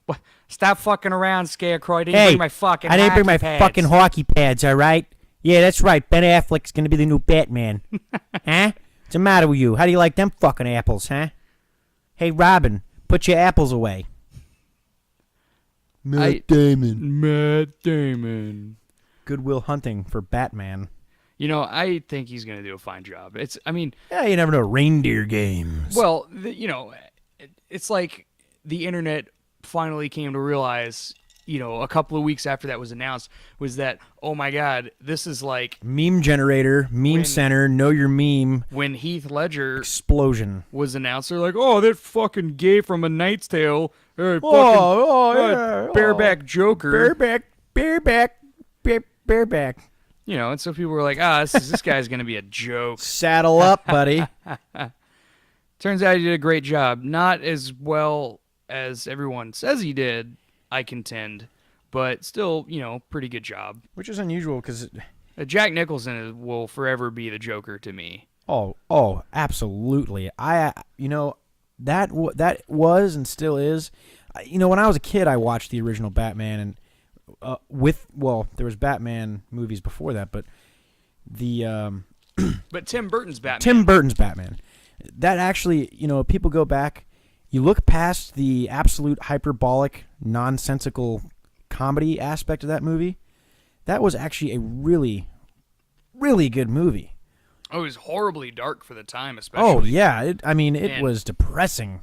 What? Stop fucking around, Scarecrow. I didn't bring my fucking. I didn't bring my pads. fucking hockey pads, all right? Yeah, that's right. Ben Affleck's gonna be the new Batman. Huh? What's the matter with you? How do you like them fucking apples, huh? Hey, Robin, put your apples away. Matt Damon. Goodwill Hunting for Batman. You know, I think he's going to do a fine job. Yeah, you never know. Reindeer games. Well, it's like the internet finally came to realize, a couple of weeks after that was announced, was that, oh my God, this is like meme generator, meme center, know your meme. When Heath Ledger explosion was announced, they're like, oh, that fucking gay from A Knight's Tale, bareback Joker, bareback. And so people were like, this guy's gonna be a joke. Saddle up, buddy. Turns out he did a great job. Not as well as everyone says he did, I contend, but still, pretty good job. Which is unusual because Jack Nicholson will forever be the Joker to me. Oh, absolutely. That was and still is. When I was a kid, I watched the original Batman, and there was Batman movies before that, but but Tim Burton's Batman. Tim Burton's Batman. That actually, people go back. You look past the absolute hyperbolic, nonsensical comedy aspect of that movie. That was actually a really, really good movie. Oh, it was horribly dark for the time, especially. Oh, yeah. It was depressing.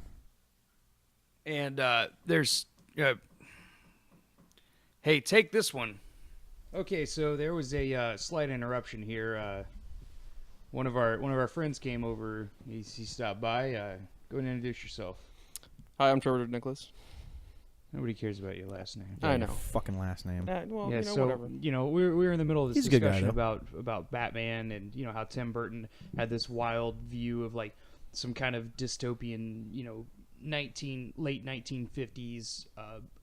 And there's... hey, take this one. Okay, so there was a slight interruption here. One of our friends came over. He stopped by. Go ahead and introduce yourself. Hi, I'm Trevor Nicholas. Nobody cares about your last name. I know. Fucking last name. Whatever. We were in the middle of this He's a good discussion guy, about Batman and how Tim Burton had this wild view of like some kind of dystopian, late 1950s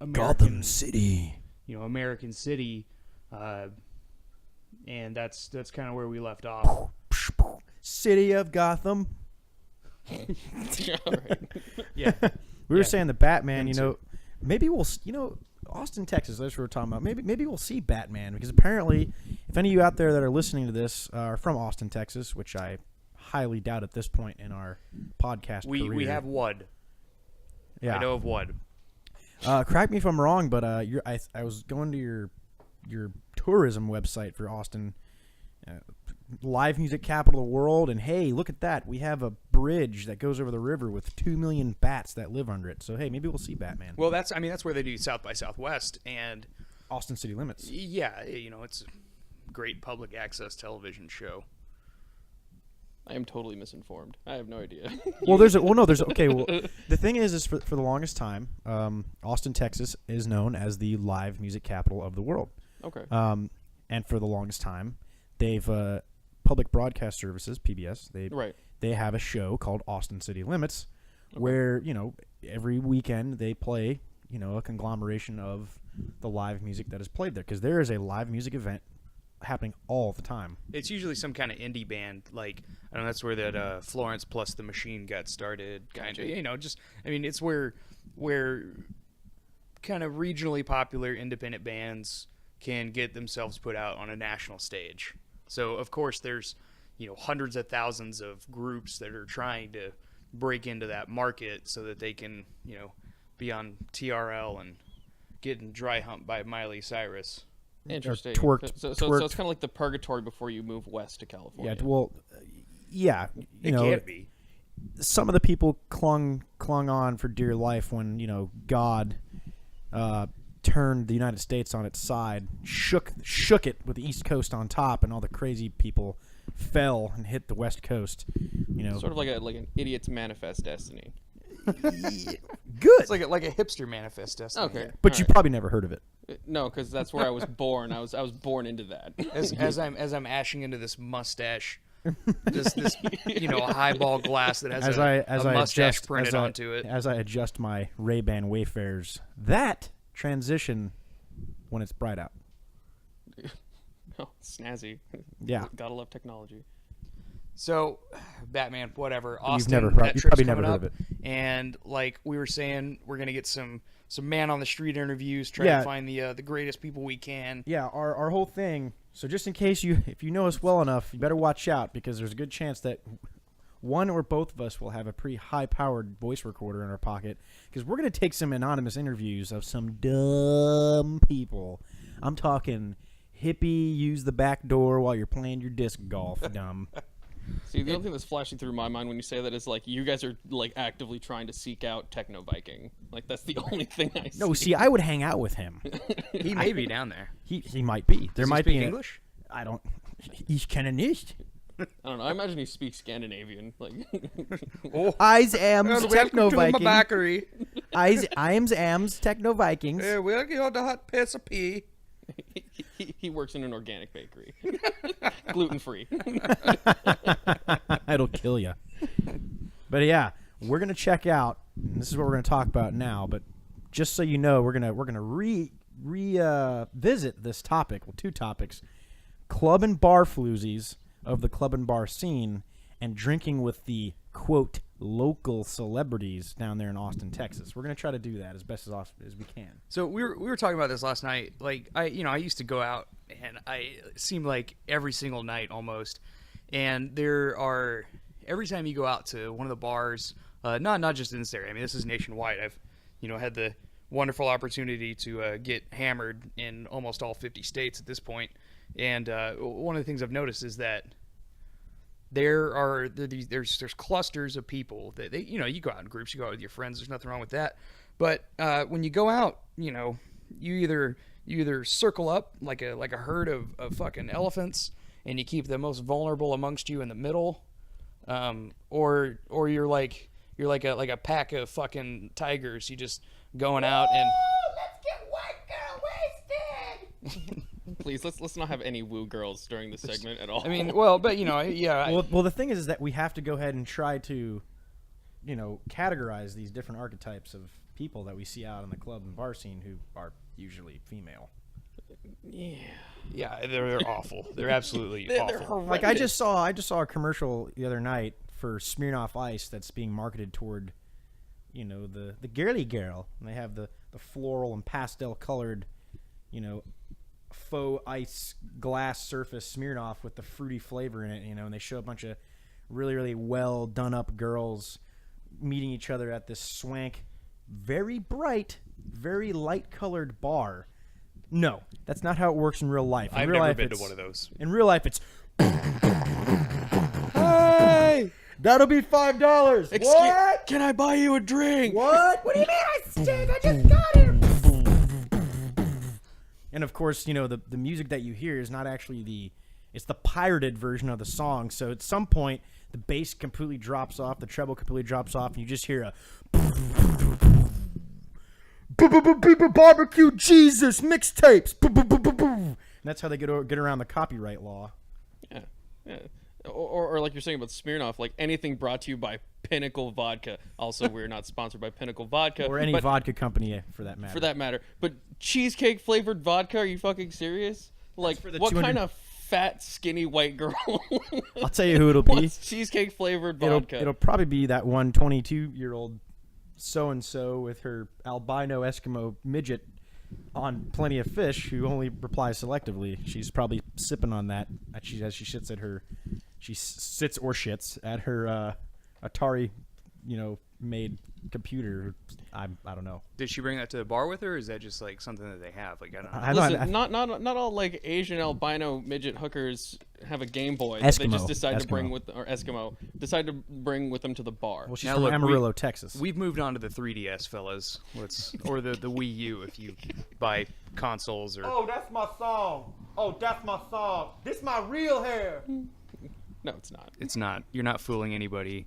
American Gotham City. American City, and that's kind of where we left off. City of Gotham. Yeah. We were saying the Batman, maybe we'll, Austin, Texas, that's what we're talking about. Maybe we'll see Batman, because apparently, if any of you out there that are listening to this are from Austin, Texas, which I highly doubt at this point in our podcast career. We have Wud. Yeah. I know of Wud. Correct me if I'm wrong, but I was going to your tourism website for Austin, live music capital of the world, and hey, look at that. We have a bridge that goes over the river with 2 million bats that live under it. So hey, maybe we'll see Batman. Well, that's where they do South by Southwest and Austin City Limits. Yeah, it's a great public access television show. I am totally misinformed. I have no idea. Well, okay. Well, the thing is for the longest time, Austin, Texas is known as the live music capital of the world. Okay. And for the longest time, they've public broadcast services, PBS. They have a show called Austin City Limits, where every weekend they play a conglomeration of the live music that is played there, because there is a live music event happening all the time. It's usually some kind of indie band, like I don't know. That's where that Florence Plus the Machine got started. Kind of, it's where kind of regionally popular independent bands can get themselves put out on a national stage. So of course there's hundreds of thousands of groups that are trying to break into that market so that they can be on TRL and getting dry humped by Miley Cyrus. Interesting. twerked- so twerked. it's kind of like the purgatory before you move west to California. Yeah, well, yeah, It can't be. some of the people clung on for dear life when God turned the United States on its side, shook it with the East Coast on top, and all the crazy people fell and hit the West Coast. Sort of like an idiot's manifest destiny. Good. It's like a hipster manifest destiny. Okay. But all you right. probably never heard of it. No, because that's where I was born. I was born into that. As I'm ashing into this mustache, just this highball glass that has a mustache printed onto it. As I adjust my Ray-Ban Wayfarers, that transition when it's bright out. Oh, snazzy. Yeah. Gotta love technology. So, Batman, whatever. You've Austin, never that heard. You trip's probably never coming heard up, of it. And like we were saying, we're gonna get some man on the street interviews, try Yeah. to find the greatest people we can. Yeah, our whole thing. So just in case if you know us well enough, you better watch out because there's a good chance that one or both of us will have a pretty high-powered voice recorder in our pocket because we're going to take some anonymous interviews of some dumb people. I'm talking hippie, use the back door while you're playing your disc golf, dumb. See, the only thing that's flashing through my mind when you say that is like you guys are like actively trying to seek out Techno Viking. Like that's the only thing I see. No, see, I would hang out with him. He may be down there. He might be. There Does he might speak be English? I don't. He's Canonist. I don't know. I imagine he speaks Scandinavian. Like I am Techno Viking. bakery. I am Ams Techno Vikings. We'll get the hot piss of pea. he works in an organic bakery, gluten free. It'll kill you. But yeah, we're gonna check out. And this is what we're gonna talk about now. But just so you know, we're gonna revisit this topic. Well, two topics: club and bar floozies of the club and bar scene, and drinking with the quote local celebrities down there in Austin, Texas. We're gonna try to do that as best as we can. So we were talking about this last night. Like I used to go out, and it seemed like every single night almost. And there are every time you go out to one of the bars, not just in this area. I mean, this is nationwide. I've had the wonderful opportunity to get hammered in almost all 50 states at this point. And one of the things I've noticed is that there's clusters of people that you go out in groups, you go out with your friends. There's nothing wrong with that. But when you go out, you either circle up like a herd of fucking elephants, and you keep the most vulnerable amongst you in the middle, or you're like a pack of fucking tigers. You just going out and Let's get white girl wasted. Please, let's not have any woo girls during this segment at all. I mean, well, but yeah. Well, the thing is that we have to go ahead and try to, categorize these different archetypes of people that we see out in the club and bar scene who are usually female. Yeah, they're awful. They're absolutely awful. Like I just saw a commercial the other night for Smirnoff Ice that's being marketed toward, the girly girl. And they have the floral and pastel colored, faux ice glass surface Smirnoff with the fruity flavor in it, and they show a bunch of really, really well done up girls meeting each other at this swank, very bright, very light colored bar. No, that's not how it works in real life. I've never been to one of those. In real life, it's hey, that'll be $5. What? Can I buy you a drink? What? What do you mean I stink? I just got here. And of course, the music that you hear is not actually it's the pirated version of the song. So at some point, the bass completely drops off, the treble completely drops off, and you just hear a barbecue Jesus mixtapes. And that's how they get around the copyright law. Yeah. Or like you're saying about Smirnoff, like anything brought to you by Pinnacle Vodka. Also, we're not sponsored by Pinnacle Vodka. Or any vodka company, for that matter. But cheesecake flavored vodka? Are you fucking serious? Like, for the what 200 kind of fat, skinny white girl? I'll tell you who it'll be. What's cheesecake flavored vodka? It'll probably be that one 22-year-old so-and-so with her albino Eskimo midget on Plenty of Fish who only replies selectively. She's probably sipping on that as she sits at her... She sits or shits at her Atari, made computer. I don't know. Did she bring that to the bar with her, or is that just like something that they have? Like, I don't know. I know. Listen, not all like Asian albino midget hookers have a Game Boy that they Eskimo. just decide to bring Eskimo. with or Eskimo decide to bring with them to the bar. Well, she's Now from look, Amarillo, Texas. We've moved on to the 3DS, fellas. Or the Wii U if you buy consoles or. Oh, that's my song. Oh, that's my song. This my real hair. No, it's not. It's not. You're not fooling anybody.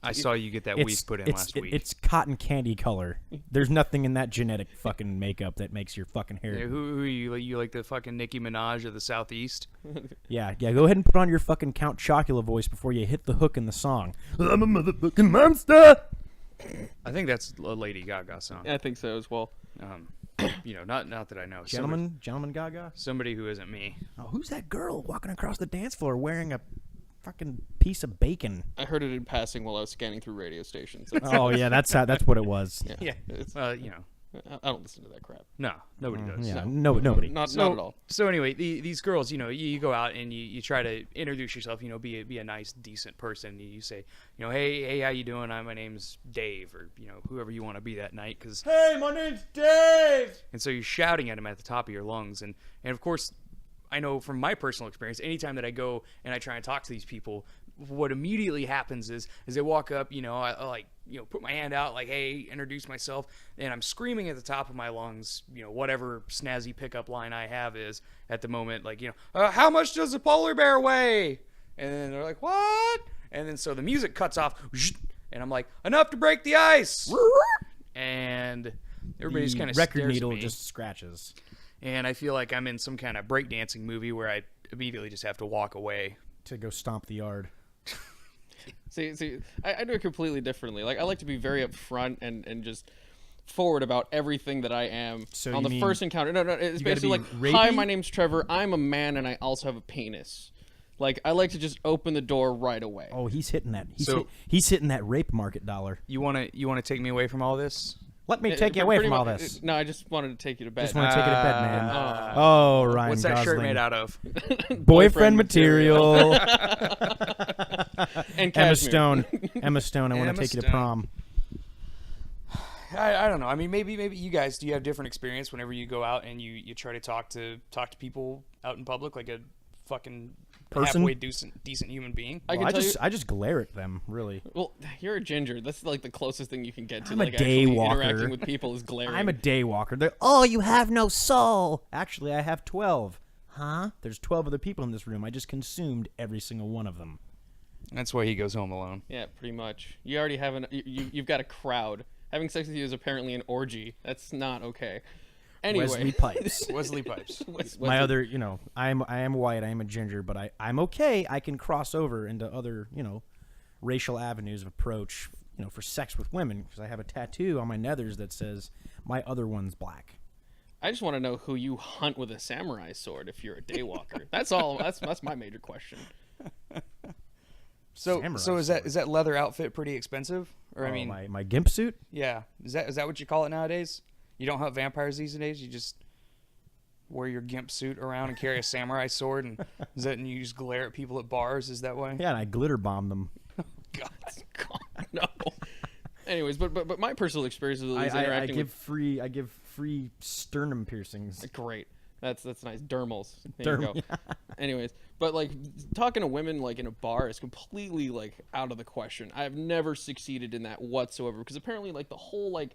I saw you get that weave put in last week. It's cotton candy color. There's nothing in that genetic fucking makeup that makes your fucking hair. Yeah, who are you? You like the fucking Nicki Minaj of the Southeast? Yeah. Go ahead and put on your fucking Count Chocula voice before you hit the hook in the song. I'm a motherfucking monster. I think that's a Lady Gaga song. I think so as well. Not that I know. Gentleman Gaga. Somebody who isn't me. Oh, who's that girl walking across the dance floor wearing a fucking piece of bacon? I heard it in passing while I was scanning through radio stations. Oh yeah, that's what it was. Yeah. It's, I don't listen to that crap. No, nobody does. Yeah, nobody. Not at all. So anyway, these girls, you go out and you try to introduce yourself. Be a nice, decent person. You say, hey, how you doing? My name's Dave, or whoever you want to be that night. Cause Hey, my name's Dave. and so you're shouting at them at the top of your lungs, and of course, I know from my personal experience, anytime that I go and I try and talk to these people, what immediately happens is they walk up, I like, put my hand out, like, hey, introduce myself, and I'm screaming at the top of my lungs, whatever snazzy pickup line I have is at the moment, like, how much does a polar bear weigh? And then they're like, what? And then so the music cuts off, and I'm like, enough to break the ice. And everybody just kind of record stares needle at me. just scratches. And I feel like I'm in some kind of breakdancing movie where I immediately just have to walk away. To go stomp the yard. See, I do it completely differently. Like, I like to be very upfront and just forward about everything that I am So on you the mean first encounter. No, it's you gotta basically be like, hi, rapey? my name's Trevor. I'm a man, and I also have a penis. Like, I like to just open the door right away. Oh, he's hitting that. So- He's hitting that rape market dollar. You wanna take me away from all this? Let me take you away Pretty from all much- this. No, I just wanted to take you to bed. Just want to take it to bed, man. Oh, Ryan What's that Gosling. shirt made out of? Boyfriend material. And Emma cashmere. Stone. Emma Stone. I want Emma to take you to Stone. prom. I don't know. I mean, maybe you guys, do you have different experience whenever you go out and you try to talk to people out in public like a fucking Person? halfway decent human being? I can Well, tell you. I just glare at them, really. Well, you're a ginger. That's like the closest thing you can get to I'm a like day actually walker. interacting with people is glaring. I'm a day walker. They're, oh, you have no soul. Actually, I have 12. Huh? There's 12 other people in this room. I just consumed every single one of them. That's why he goes home alone. Yeah, pretty much. You already have you've got a crowd. Having sex with you is apparently an orgy. That's not okay. Anyway, Wesley Pipes. Wesley Pipes. My other, I am white. I am a ginger, but I'm okay. I can cross over into other, racial avenues of approach, for sex with women because I have a tattoo on my nethers that says my other one's black. I just want to know who you hunt with a samurai sword if you're a daywalker. That's all. That's my major question. So Samurai is that leather outfit pretty expensive? Or I mean, my gimp suit. yeah, is that what you call it nowadays? You don't hunt vampires these days. You just wear your gimp suit around and carry a samurai sword, and and you just glare at people at bars. Is that why? Yeah, and I glitter bomb them. God. God, no. Anyways, but my personal experience is I interacting give with. free sternum piercings. Great. That's nice. Dermals. There Derm- you go. Anyways, but like talking to women like in a bar is completely like out of the question. I've never succeeded in that whatsoever because apparently like the whole like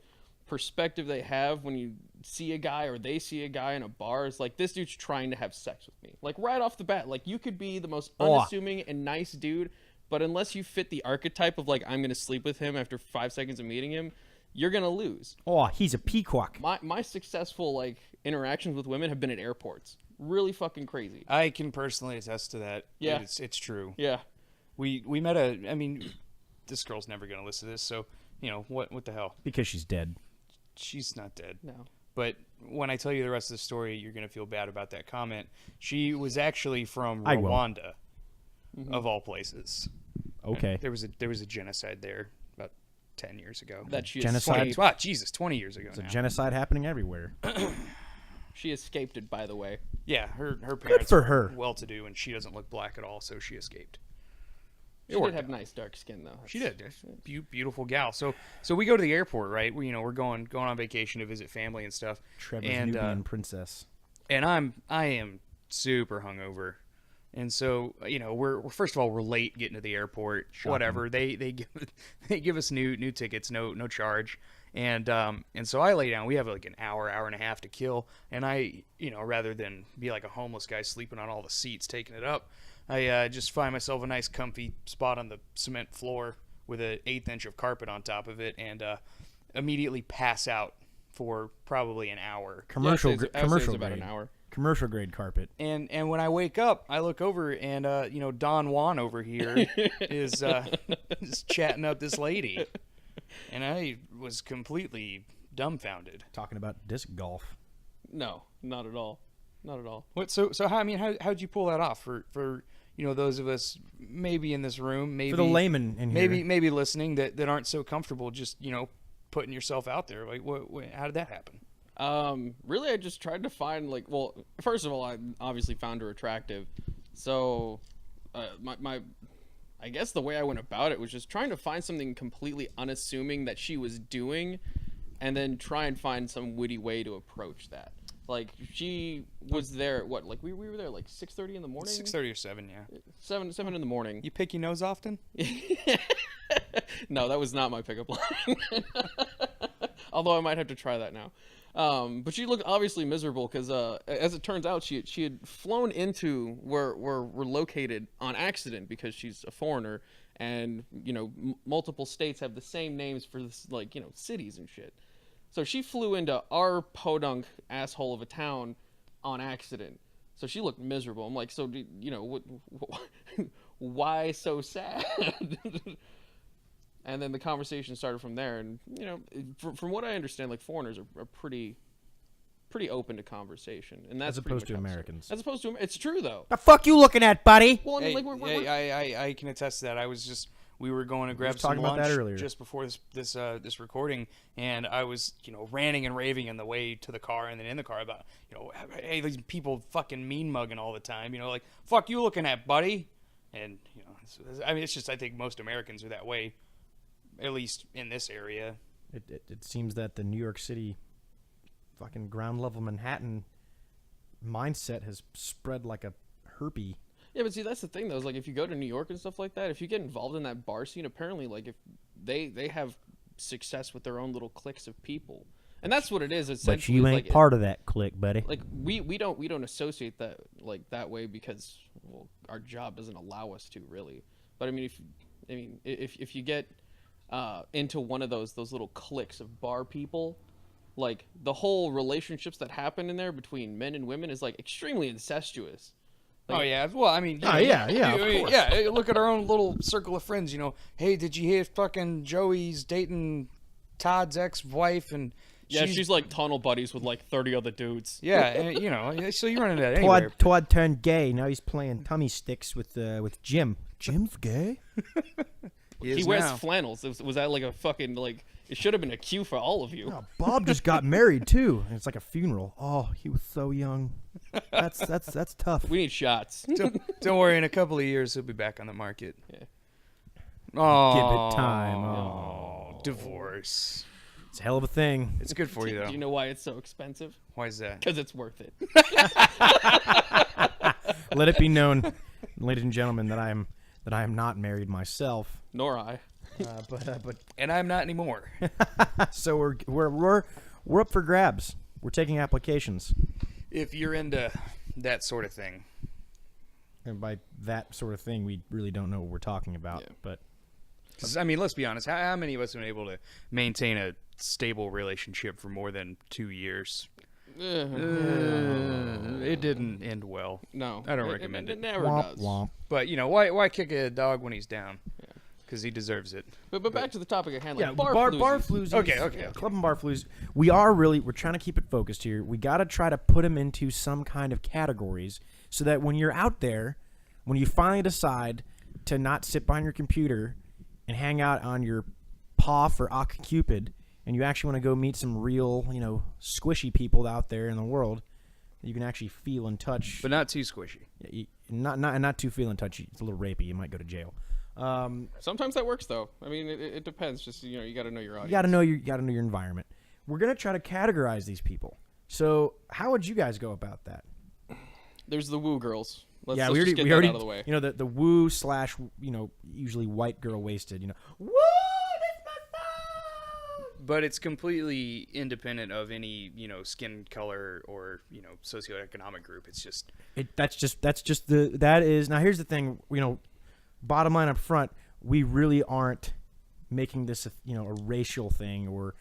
perspective they have when you see a guy or they see a guy in a bar is like, this dude's trying to have sex with me. Like right off the bat, like you could be the most unassuming and nice dude, but unless you fit the archetype of like I'm gonna sleep with him after 5 seconds of meeting him, you're gonna lose. Oh, he's a peacock. My successful like interactions with women have been at airports. Really fucking crazy. I can personally attest to that. Yeah. It's true. Yeah. We met I mean, this girl's never gonna listen to this, so what the hell? Because she's dead. She's not dead. No. But when I tell you the rest of the story, you're going to feel bad about that comment. She was actually from I will. Rwanda, of all places. Okay. There was a genocide there about 10 years ago. That she Genocide? escaped. Wow, Jesus, 20 years ago There's a now. genocide happening everywhere. She escaped it, by the way. Yeah, her parents for were her. well-to-do, and she doesn't look black at all, so she escaped. She did have nice dark skin though. She did. Beautiful gal. So we go to the airport, right? We're going on vacation to visit family and stuff. Trevor's and Nubian princess. and I am super hungover. And so, we're first of all, we're late getting to the airport. Shocking. Whatever. They give us new tickets, no charge. And so I lay down. We have like an hour and a half to kill. And I, rather than be like a homeless guy sleeping on all the seats, taking it up, I just find myself a nice comfy spot on the cement floor with an 1/8 inch of carpet on top of it, and immediately pass out for probably an hour. Commercial about grade. an hour. Commercial grade carpet. And when I wake up, I look over and Don Juan over here is chatting up this lady, and I was completely dumbfounded. Talking about disc golf. No, not at all. Not at all. What? So how'd you pull that off for those of us maybe in this room, maybe For the layman in here. maybe listening that aren't so comfortable just putting yourself out there. Like what how did that happen? Really, I just tried to find first of all, I obviously found her attractive. So, I guess the way I went about it was just trying to find something completely unassuming that she was doing, and then try and find some witty way to approach that. Like, she was there, we were there 6:30 in the morning? 6:30 or 7, yeah. 7 in the morning. You pick your nose often? No, that was not my pickup line. Although I might have to try that now. But she looked obviously miserable because, as it turns out, she had flown into where we're located on accident because she's a foreigner, and multiple states have the same names for this, cities and shit. So she flew into our podunk asshole of a town on accident. So she looked miserable. I'm like, so why so sad? And then the conversation started from there. And from what I understand, foreigners are pretty open to conversation, and that's As opposed to Americans. As opposed to, it's true though. The fuck you looking at, buddy? Well, I mean, I can attest to that. We were going to grab some talking about lunch that earlier. just before this recording, and I was ranting and raving on the way to the car and then in the car about hey, these people fucking mean mugging all the time, like fuck you looking at, buddy. And it's just I think most Americans are that way, at least in this area. It seems that the New York City fucking ground level Manhattan mindset has spread like a herpes. Yeah, but see, that's the thing though. Is if you go to New York and stuff like that, if you get involved in that bar scene, apparently, if they have success with their own little cliques of people, and that's what it is. But you ain't part of that clique, buddy. We don't associate that that way because our job doesn't allow us to really. But I mean, if you get into one of those little cliques of bar people, the whole relationships that happen in there between men and women is extremely incestuous. Oh yeah, well I mean, yeah, of course. yeah. Look at our own little circle of friends. Hey, did you hear fucking Joey's dating Todd's ex-wife and yeah, she's tunnel buddies with 30 other dudes. Yeah, and, so you run into that anywhere. Todd turned gay. Now he's playing tummy sticks with Jim. Jim's gay. He wears flannels. Was that a fucking It should have been a cue for all of you. Oh, Bob just got married too. And it's like a funeral. Oh, he was so young. That's tough. We need shots. Don't worry. In a couple of years, he'll be back on the market. Yeah. Oh, give it time. Oh, divorce. It's a hell of a thing. It's good for you though. Do you know why it's so expensive? Why is that? Because it's worth it. Let it be known, ladies and gentlemen, that I am not married myself. Nor I. But and I'm not anymore. So we're up for grabs. We're taking applications. If you're into that sort of thing. And by that sort of thing, we really don't know what we're talking about. Yeah. But 'cause, I mean, let's be honest. How many of us have been able to maintain a stable relationship for more than 2 years? It didn't end well. No, I don't recommend it. It never does. Womp. But why kick a dog when he's down? Because he deserves it. But back to the topic at hand. Bar floozies. Okay. Club and bar floozies. We're trying to keep it focused here. We got to try to put them into some kind of categories so that when you're out there, when you finally decide to not sit behind your computer and hang out on your POF or OkCupid, and you actually want to go meet some real, squishy people out there in the world, you can actually feel and touch. But not too squishy. Not too feel and touch. It's a little rapey. You might go to jail. Sometimes that works though. I mean, it depends. Just you got to know your audience. You got to know your environment. We're gonna try to categorize these people. So how would you guys go about that? There's the woo girls. Let's we just get that already out of the way. The woo slash usually white girl wasted. Woo! That's my song! But it's completely independent of any, skin color or, socioeconomic group. It's just that is now. Here's the thing. Bottom line up front, we really aren't making this a racial thing, or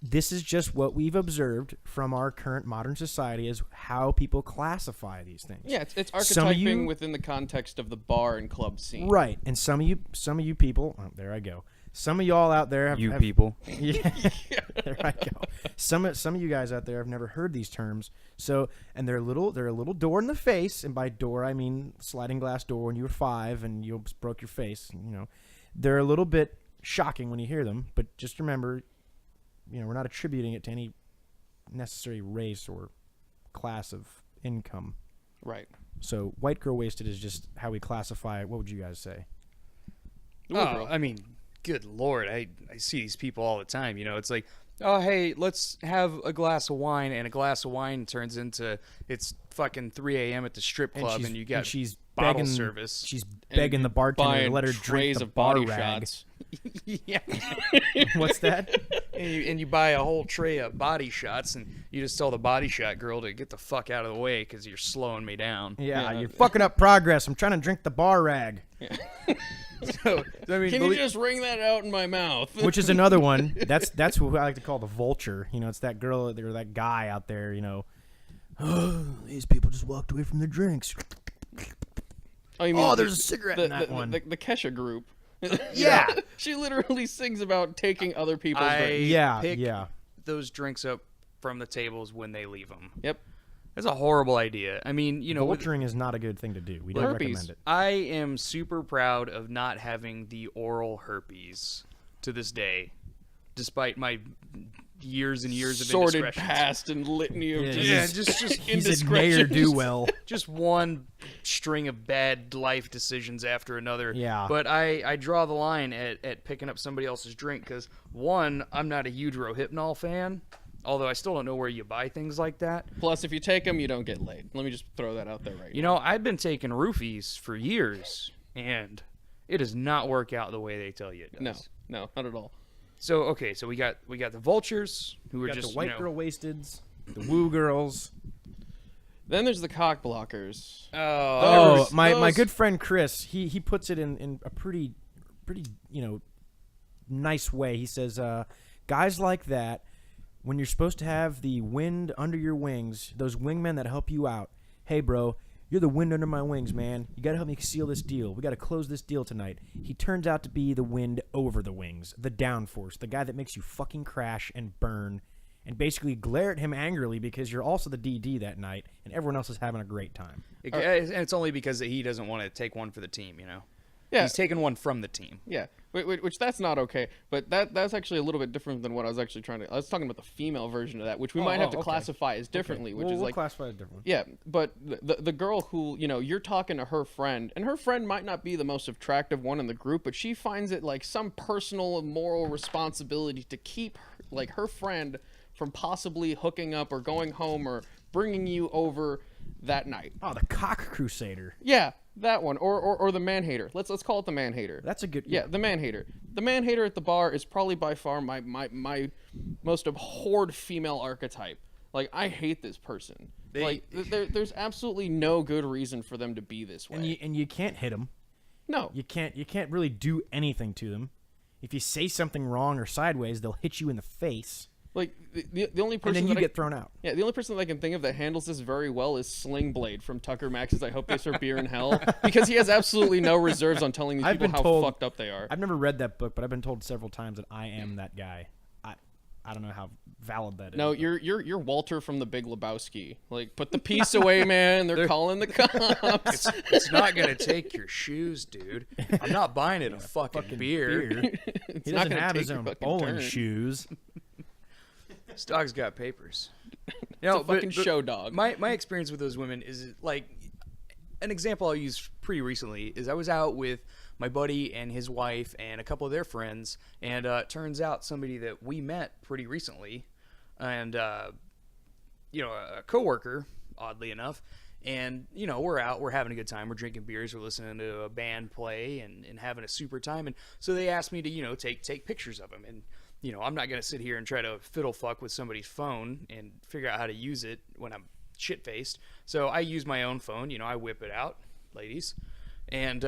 this is just what we've observed from our current modern society is how people classify these things. Yeah, it's archetyping within the context of the bar and club scene. Right, and some of you people, there I go. Some of y'all out there have people. Yeah, there I go. Some of you guys out there have never heard these terms. So, and they're a little door in the face, and by door I mean sliding glass door when you were 5 and you broke your face. They're a little bit shocking when you hear them, but just remember, we're not attributing it to any necessary race or class of income. Right. So, white girl wasted is just how we classify it. What would you guys say? I mean, good Lord, I see these people all the time. It's like, oh, hey, let's have a glass of wine, and a glass of wine turns into it's fucking 3 a.m. at the strip club, and you got she's bottle begging, service. She's begging the bartender to let her drink the of bar body rag. shots. Yeah. What's that? And you buy a whole tray of body shots, and you just tell the body shot girl to get the fuck out of the way because you're slowing me down. Yeah, you're fucking up progress. I'm trying to drink the bar rag. Yeah. So, I mean, Can you just wring that out in my mouth? Which is another one. That's who I like to call the vulture. It's that girl or that guy out there. Oh, these people just walked away from their drinks. Oh, you mean there's a cigarette in that one. The Kesha group. Yeah. She literally sings about taking other people's drinks. Yeah. Those drinks up from the tables when they leave them. Yep. That's a horrible idea. I mean, vulturing is not a good thing to do. We don't recommend it. I am super proud of not having the oral herpes to this day, despite my years and years of sordid indiscretions. past and litany of just he's a ne'er-do-well. Just one string of bad life decisions after another. Yeah. But I draw the line at picking up somebody else's drink because, one, I'm not a huge Rohypnol fan. Although I still don't know where you buy things like that. Plus, if you take them, you don't get laid. Let me just throw that out there right now. I've been taking roofies for years, and it does not work out the way they tell you it does. No, not at all. So, okay, so we got the vultures, who are just, the white girl wasteds, the woo girls. Then there's the cock blockers. My good friend Chris, he puts it in a pretty nice way. He says, guys like that, when you're supposed to have the wind under your wings, those wingmen that help you out, hey, bro, you're the wind under my wings, man. You got to help me seal this deal. We got to close this deal tonight. He turns out to be the wind over the wings, the downforce, the guy that makes you fucking crash and burn and basically glare at him angrily because you're also the DD that night and everyone else is having a great time. And it's only because he doesn't want to take one for the team, Yeah. He's taking one from the team. Yeah, which that's not okay. But that's actually a little bit different than what I was actually I was talking about the female version of that, which we might have to classify as differently, which is we'll classify it differently. Yeah, but the girl who, you're talking to her friend, and her friend might not be the most attractive one in the group, but she finds it like some personal and moral responsibility to keep her friend from possibly hooking up or going home or bringing you over that night. Oh, the cock crusader. Yeah. That one, or the man hater. Let's call it the man hater. That's a good. Yeah, the man hater. The man hater at the bar is probably by far my most abhorred female archetype. Like, I hate this person. There's absolutely no good reason for them to be this way. And you can't hit them. No, you can't really do anything to them. If you say something wrong or sideways, they'll hit you in the face. Like, the only person and then you get thrown out. Yeah, the only person that I can think of that handles this very well is Sling Blade from Tucker Max's I Hope They Serve Beer in Hell, because he has absolutely no reserves on telling these people how fucked up they are. I've never read that book, but I've been told several times that I am that guy. I don't know how valid that is. No, you're Walter from The Big Lebowski. Like, put the piece away, man. They're calling the cops. It's not gonna take your shoes, dude. I'm not buying it a fucking beer. He doesn't have his own bowling shoes. This dog's got papers. It's a fucking show dog. My experience with those women is like an example I'll use pretty recently is I was out with my buddy and his wife and a couple of their friends, and it turns out somebody that we met pretty recently, and a coworker, oddly enough. And, we're out, we're having a good time, we're drinking beers, we're listening to a band play and having a super time. And so they asked me to, take pictures of them. And, I'm not going to sit here and try to fiddle fuck with somebody's phone and figure out how to use it when I'm shit-faced. So I use my own phone, I whip it out, ladies, and,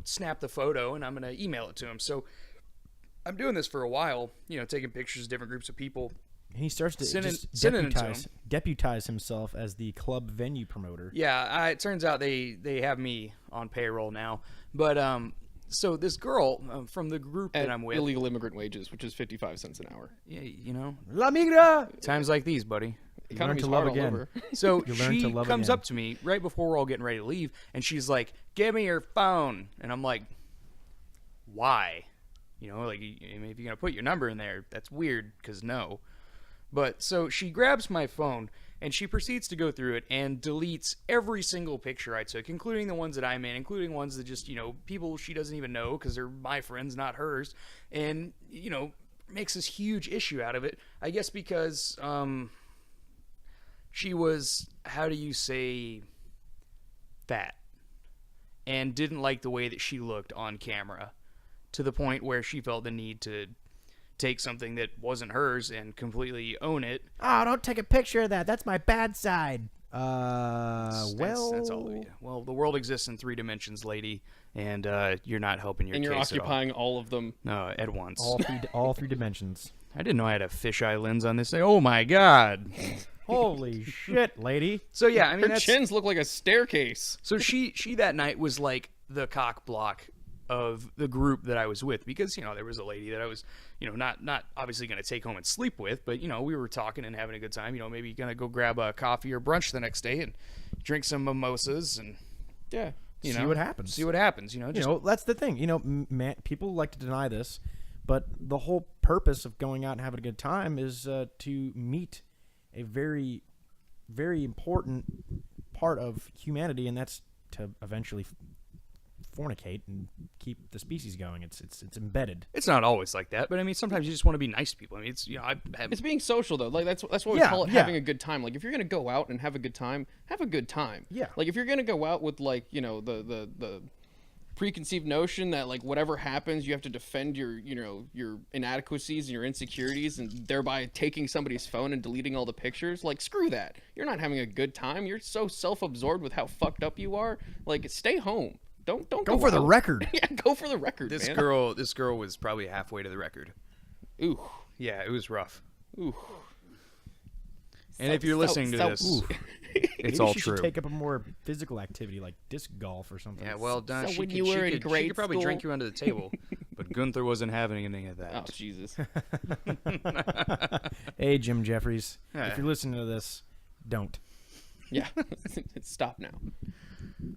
snap the photo, and I'm going to email it to them. So I'm doing this for a while, taking pictures of different groups of people. And he starts to sending deputize himself as the club venue promoter. Yeah, it turns out they have me on payroll now. But so this girl from the group that I'm with, illegal immigrant wages, which is 55 cents an hour. Yeah, La migra. times like these, buddy. Economy's to love hard all again. over. So You learn she to love comes again. up to me right before we're all getting ready to leave, and she's like, "Give me your phone." And I'm like, "Why? Like, if you're gonna put your number in there, that's weird. Because no." But so she grabs my phone and she proceeds to go through it and deletes every single picture I took, including the ones that I'm in, including ones that just, people she doesn't even know because they're my friends, not hers. And, makes this huge issue out of it. I guess because she was, how do you say, fat. And didn't like the way that she looked on camera to the point where she felt the need to take something that wasn't hers and completely own it. Oh, don't take a picture of that. That's my bad side. That's all. Well, the world exists in 3 dimensions, lady, and you're not helping your And you're case occupying all of them. No, at once. all three dimensions. I didn't know I had a fisheye lens on this thing. Oh my god. Holy shit, lady. So yeah, I mean, Her chins look like a staircase. So she that night was like the cock block of the group that I was with, because there was a lady that I was not obviously going to take home and sleep with, but we were talking and having a good time. Maybe gonna go grab a coffee or brunch the next day and drink some mimosas and See what happens. See what happens. That's the thing. Man, people like to deny this, but the whole purpose of going out and having a good time is to meet a very, very important part of humanity, and that's to eventually fornicate and keep the species going. It's embedded. It's not always like that, but I mean, sometimes you just want to be nice to people. I mean, it's It's being social though. Like that's what we call it, having a good time. Like if you're gonna go out and have a good time, have a good time. Yeah. Like if you're gonna go out with like the preconceived notion that like whatever happens you have to defend your your inadequacies and your insecurities and thereby taking somebody's phone and deleting all the pictures, like screw that. You're not having a good time. You're so self-absorbed with how fucked up you are. Like stay home. Don't Go for the record. Yeah, go for the record. this man. girl was probably halfway to the record. Ooh. Yeah, it was rough. Ooh. And if you're listening to this, it's Maybe all she true. should take up a more physical activity like disc golf or something. Yeah, well done. So She when could- you she were in could- she grade could probably school- drink you under the table, but Gunther wasn't having anything of that. Oh Jesus. Hey, Jim Jeffries, Yeah. if you're listening to this, don't. Yeah. Stop now.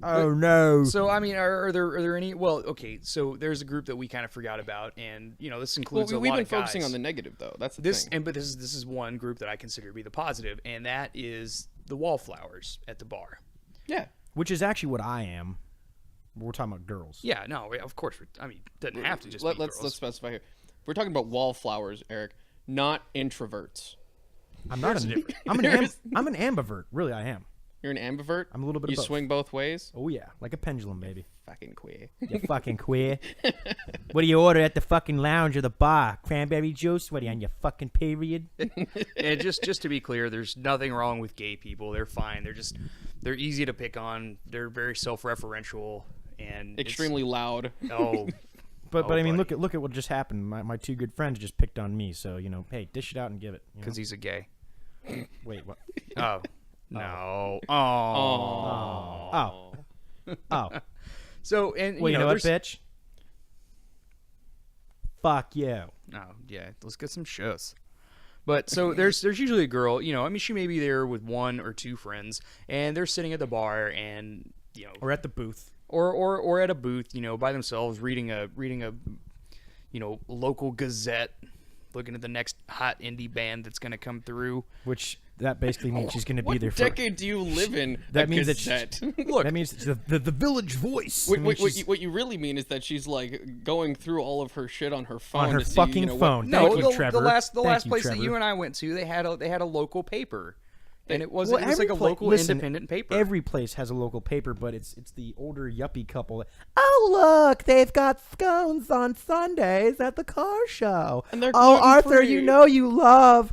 Oh no. So I mean, are there any? Well, okay. So there's a group that we kind of forgot about, and this includes Well, a we've lot been of guys. focusing on the negative though. That's the this, thing. but this is one group that I consider to be the positive, and that is the wallflowers at the bar. Yeah. Which is actually what I am. We're talking about girls. Yeah, no, of course. I mean, it doesn't have to just be let's girls. specify here. We're talking about wallflowers, Eric, not introverts. I'm not an. I'm an ambivert. Really, I am. You're an ambivert. I'm a little bit of You both. swing both ways. Oh yeah, like a pendulum, baby. Fucking queer. You fucking queer. What do you order at the fucking lounge or the bar? Cranberry juice? What are you on your fucking period? And just to be clear, there's nothing wrong with gay people. They're fine. They're easy to pick on. They're very self-referential and Extremely loud. Oh, But Oh, I mean, buddy. look at what just happened. My 2 good friends just picked on me. So hey, dish it out and give it. because he's a gay. Wait, what? Oh no. Oh. Oh. So and Well, you know what, there's- bitch? Fuck you. Oh yeah, let's get some shows. But so there's usually a girl, I mean, she may be there with 1 or 2 friends, and they're sitting at the bar, and Or at the booth. or at a booth, by themselves, reading a local gazette, looking at the next hot indie band that's going to come through. Which that basically means she's going to be there What for. decade do you live in? That a means that cassette? Look, that means it's the village voice. Wait, I mean, what you really mean is that she's like going through all of her shit on her phone. on her to see, fucking you know, phone. No, Thank you, Trevor. the last Thank you, place that Trevor. you and I went to, they had a local paper, and it was Well, it was every like a pla- local listen, independent paper. Every place has a local paper, but it's the older yuppie couple. That, oh look, they've got scones on Sundays at the car show. And they're oh, Arthur, gluten-free. you know you love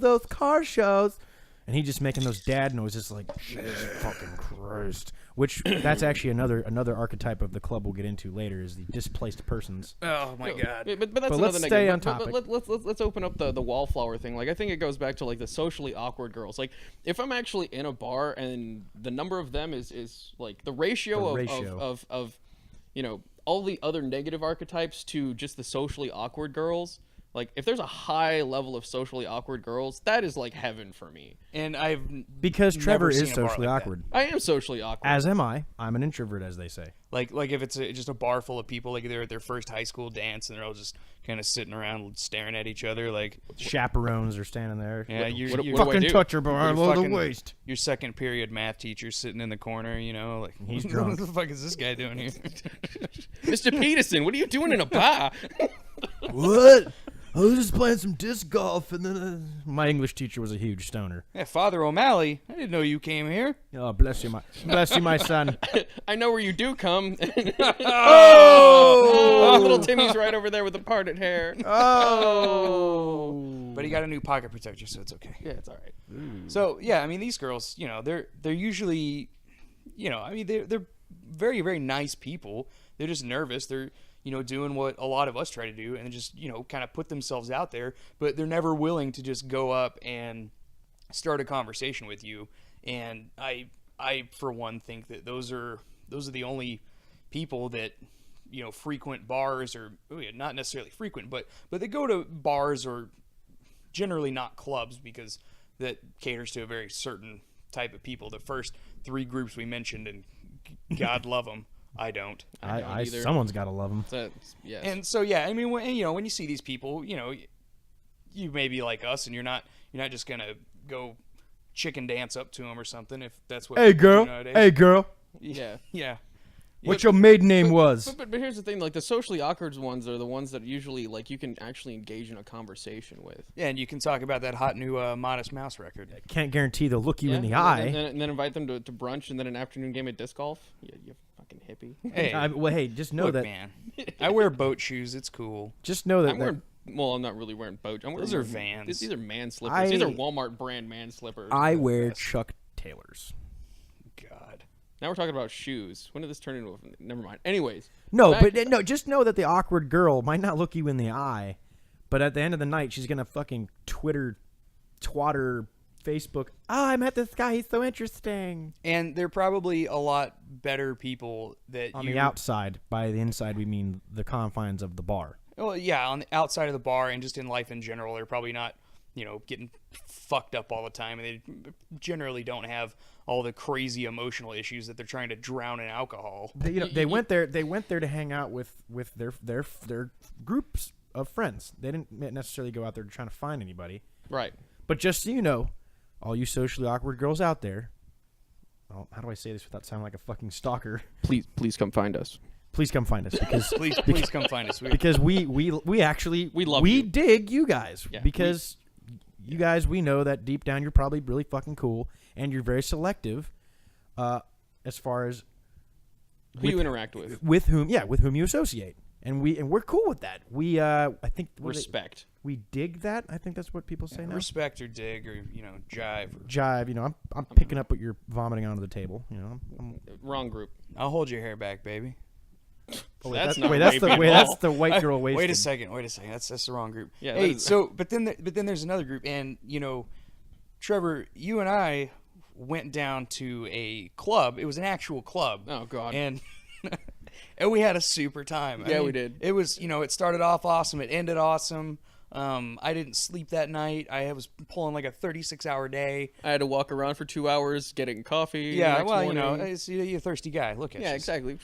those car shows. And he just making those dad noises like Jesus fucking Christ. Which that's actually another archetype of the club we'll get into later is the displaced persons. Oh my god! But that's let's another stay negative. on topic. Let's open up the wallflower thing. Like I think it goes back to like the socially awkward girls. Like if I'm actually in a bar and the number of them is like the ratio, of you know all the other negative archetypes to just the socially awkward girls. Like if there's a high level of socially awkward girls, that is like heaven for me. And I've Because Trevor never seen is a bar socially like that. awkward. I am socially awkward. As am I. I'm an introvert, as they say. like if it's just a bar full of people, like they're at their first high school dance and they're all just kind of sitting around staring at each other, like Chaperones are standing there. yeah, you're what do I Fucking do? touch her behind Your the fucking- waist. your second period math teacher sitting in the corner, you know, like He's what drunk. the fuck is this guy doing here? Mr. Peterson, what are you doing in a bar? What? I was just playing some disc golf, and then my English teacher was a huge stoner. Yeah, Father O'Malley, I didn't know you came here. Oh, bless you, my son. I know where you do come. Oh! Little Timmy's right over there with the parted hair. Oh. But he got a new pocket protector, so it's okay. Yeah, it's all right. So yeah, I mean these girls, you know, they're usually, you know, I mean they're very very nice people. They're just nervous. They're you know doing what a lot of us try to do and just you know kind of put themselves out there, but they're never willing to just go up and start a conversation with you. And I for one think that those are the only people that you know frequent bars or not necessarily frequent, but they go to bars or generally not clubs because that caters to a very certain type of people. The first three groups we mentioned, and God love them, I don't. I either. someone's got to love him. Yes. And so yeah, I mean, when you see these people, you know, you may be like us, and you're not just gonna go chicken dance up to them or something if that's what. Hey people do girl. nowadays. Hey girl. yeah. Yeah. What your maiden name was? But here's the thing, like the socially awkward ones are the ones that usually like you can actually engage in a conversation with. Yeah, and you can talk about that hot new Modest Mouse record. Can't guarantee they'll look you in the and eye. then, and then invite them to brunch and then an afternoon game of disc golf. Yeah, you fucking hippie. Hey, Well, hey, just know look, that. man, I wear boat shoes. It's cool. Just know that. I'm wearing. Well, I'm not really wearing boat. I'm wearing, Those are Vans. These are man slippers. These are I- Walmart brand man slippers. I wear Chuck Taylors. God. Now we're talking about shoes. When did this turn into? Never mind. Anyways. No, back- but no, just know that the awkward girl might not look you in the eye, but at the end of the night, she's gonna fucking Twitter, twatter, Facebook. Oh, I met this guy. He's so interesting. And they're probably a lot better people that On you the outside, by the inside, we mean the confines of the bar. Well, yeah, on the outside of the bar and just in life in general, they're probably not, you know, getting fucked up all the time, and they generally don't have all the crazy emotional issues that they're trying to drown in alcohol. They went there. They went there to hang out with their groups of friends. They didn't necessarily go out there trying to find anybody. Right. But just so you know, all you socially awkward girls out there. Oh, how do I say this without sounding like a fucking stalker? Please come find us. Please come find us because Please come find us. because we actually We love you. dig you guys Yeah, because you guys, we know that deep down you're probably really fucking cool and you're very selective as far as Who you interact with. with whom you associate, and we're cool with that. We I think Respect. we dig that. I think that's what people say now. Respect or dig or, you know, jive. Or, Jive, you know, I'm picking up what you're vomiting onto the table. You know, Wrong group. I'll hold your hair back, baby. oh, That's not that's rapey at that's all. the white girl wasted. Wait a second. That's the wrong group. Yeah, Hey, that is- so but then there's another group, and you know, Trevor, you and I went down to a club. It was an actual club. Oh God. And and we had a super time. Yeah, we did. It was, you know, it started off awesome. It ended awesome. I didn't sleep that night. I was pulling like a 36-hour day. I had to walk around for 2 hours getting coffee. Yeah, next well, morning. you know, you're a thirsty guy. Look at you. Yeah, exactly.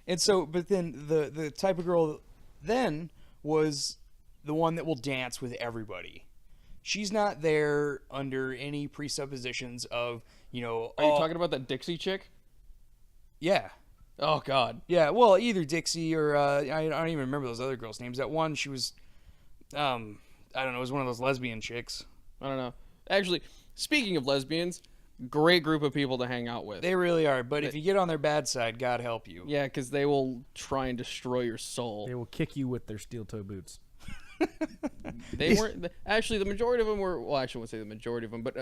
And so, but then the type of girl then was the one that will dance with everybody. she's not there under any presuppositions of, you know, Are you talking about that Dixie chick? yeah. Oh God. Yeah, well, either Dixie or I don't even remember those other girls' names. That one, she was, I don't know, it was one of those lesbian chicks. I don't know. Actually, speaking of lesbians, great group of people to hang out with. They really are, but if you get on their bad side, God help you. Yeah, because they will try and destroy your soul. They will kick you with their steel toe boots. They weren't actually. The majority of them were. Well, actually, I wouldn't say the majority of them, but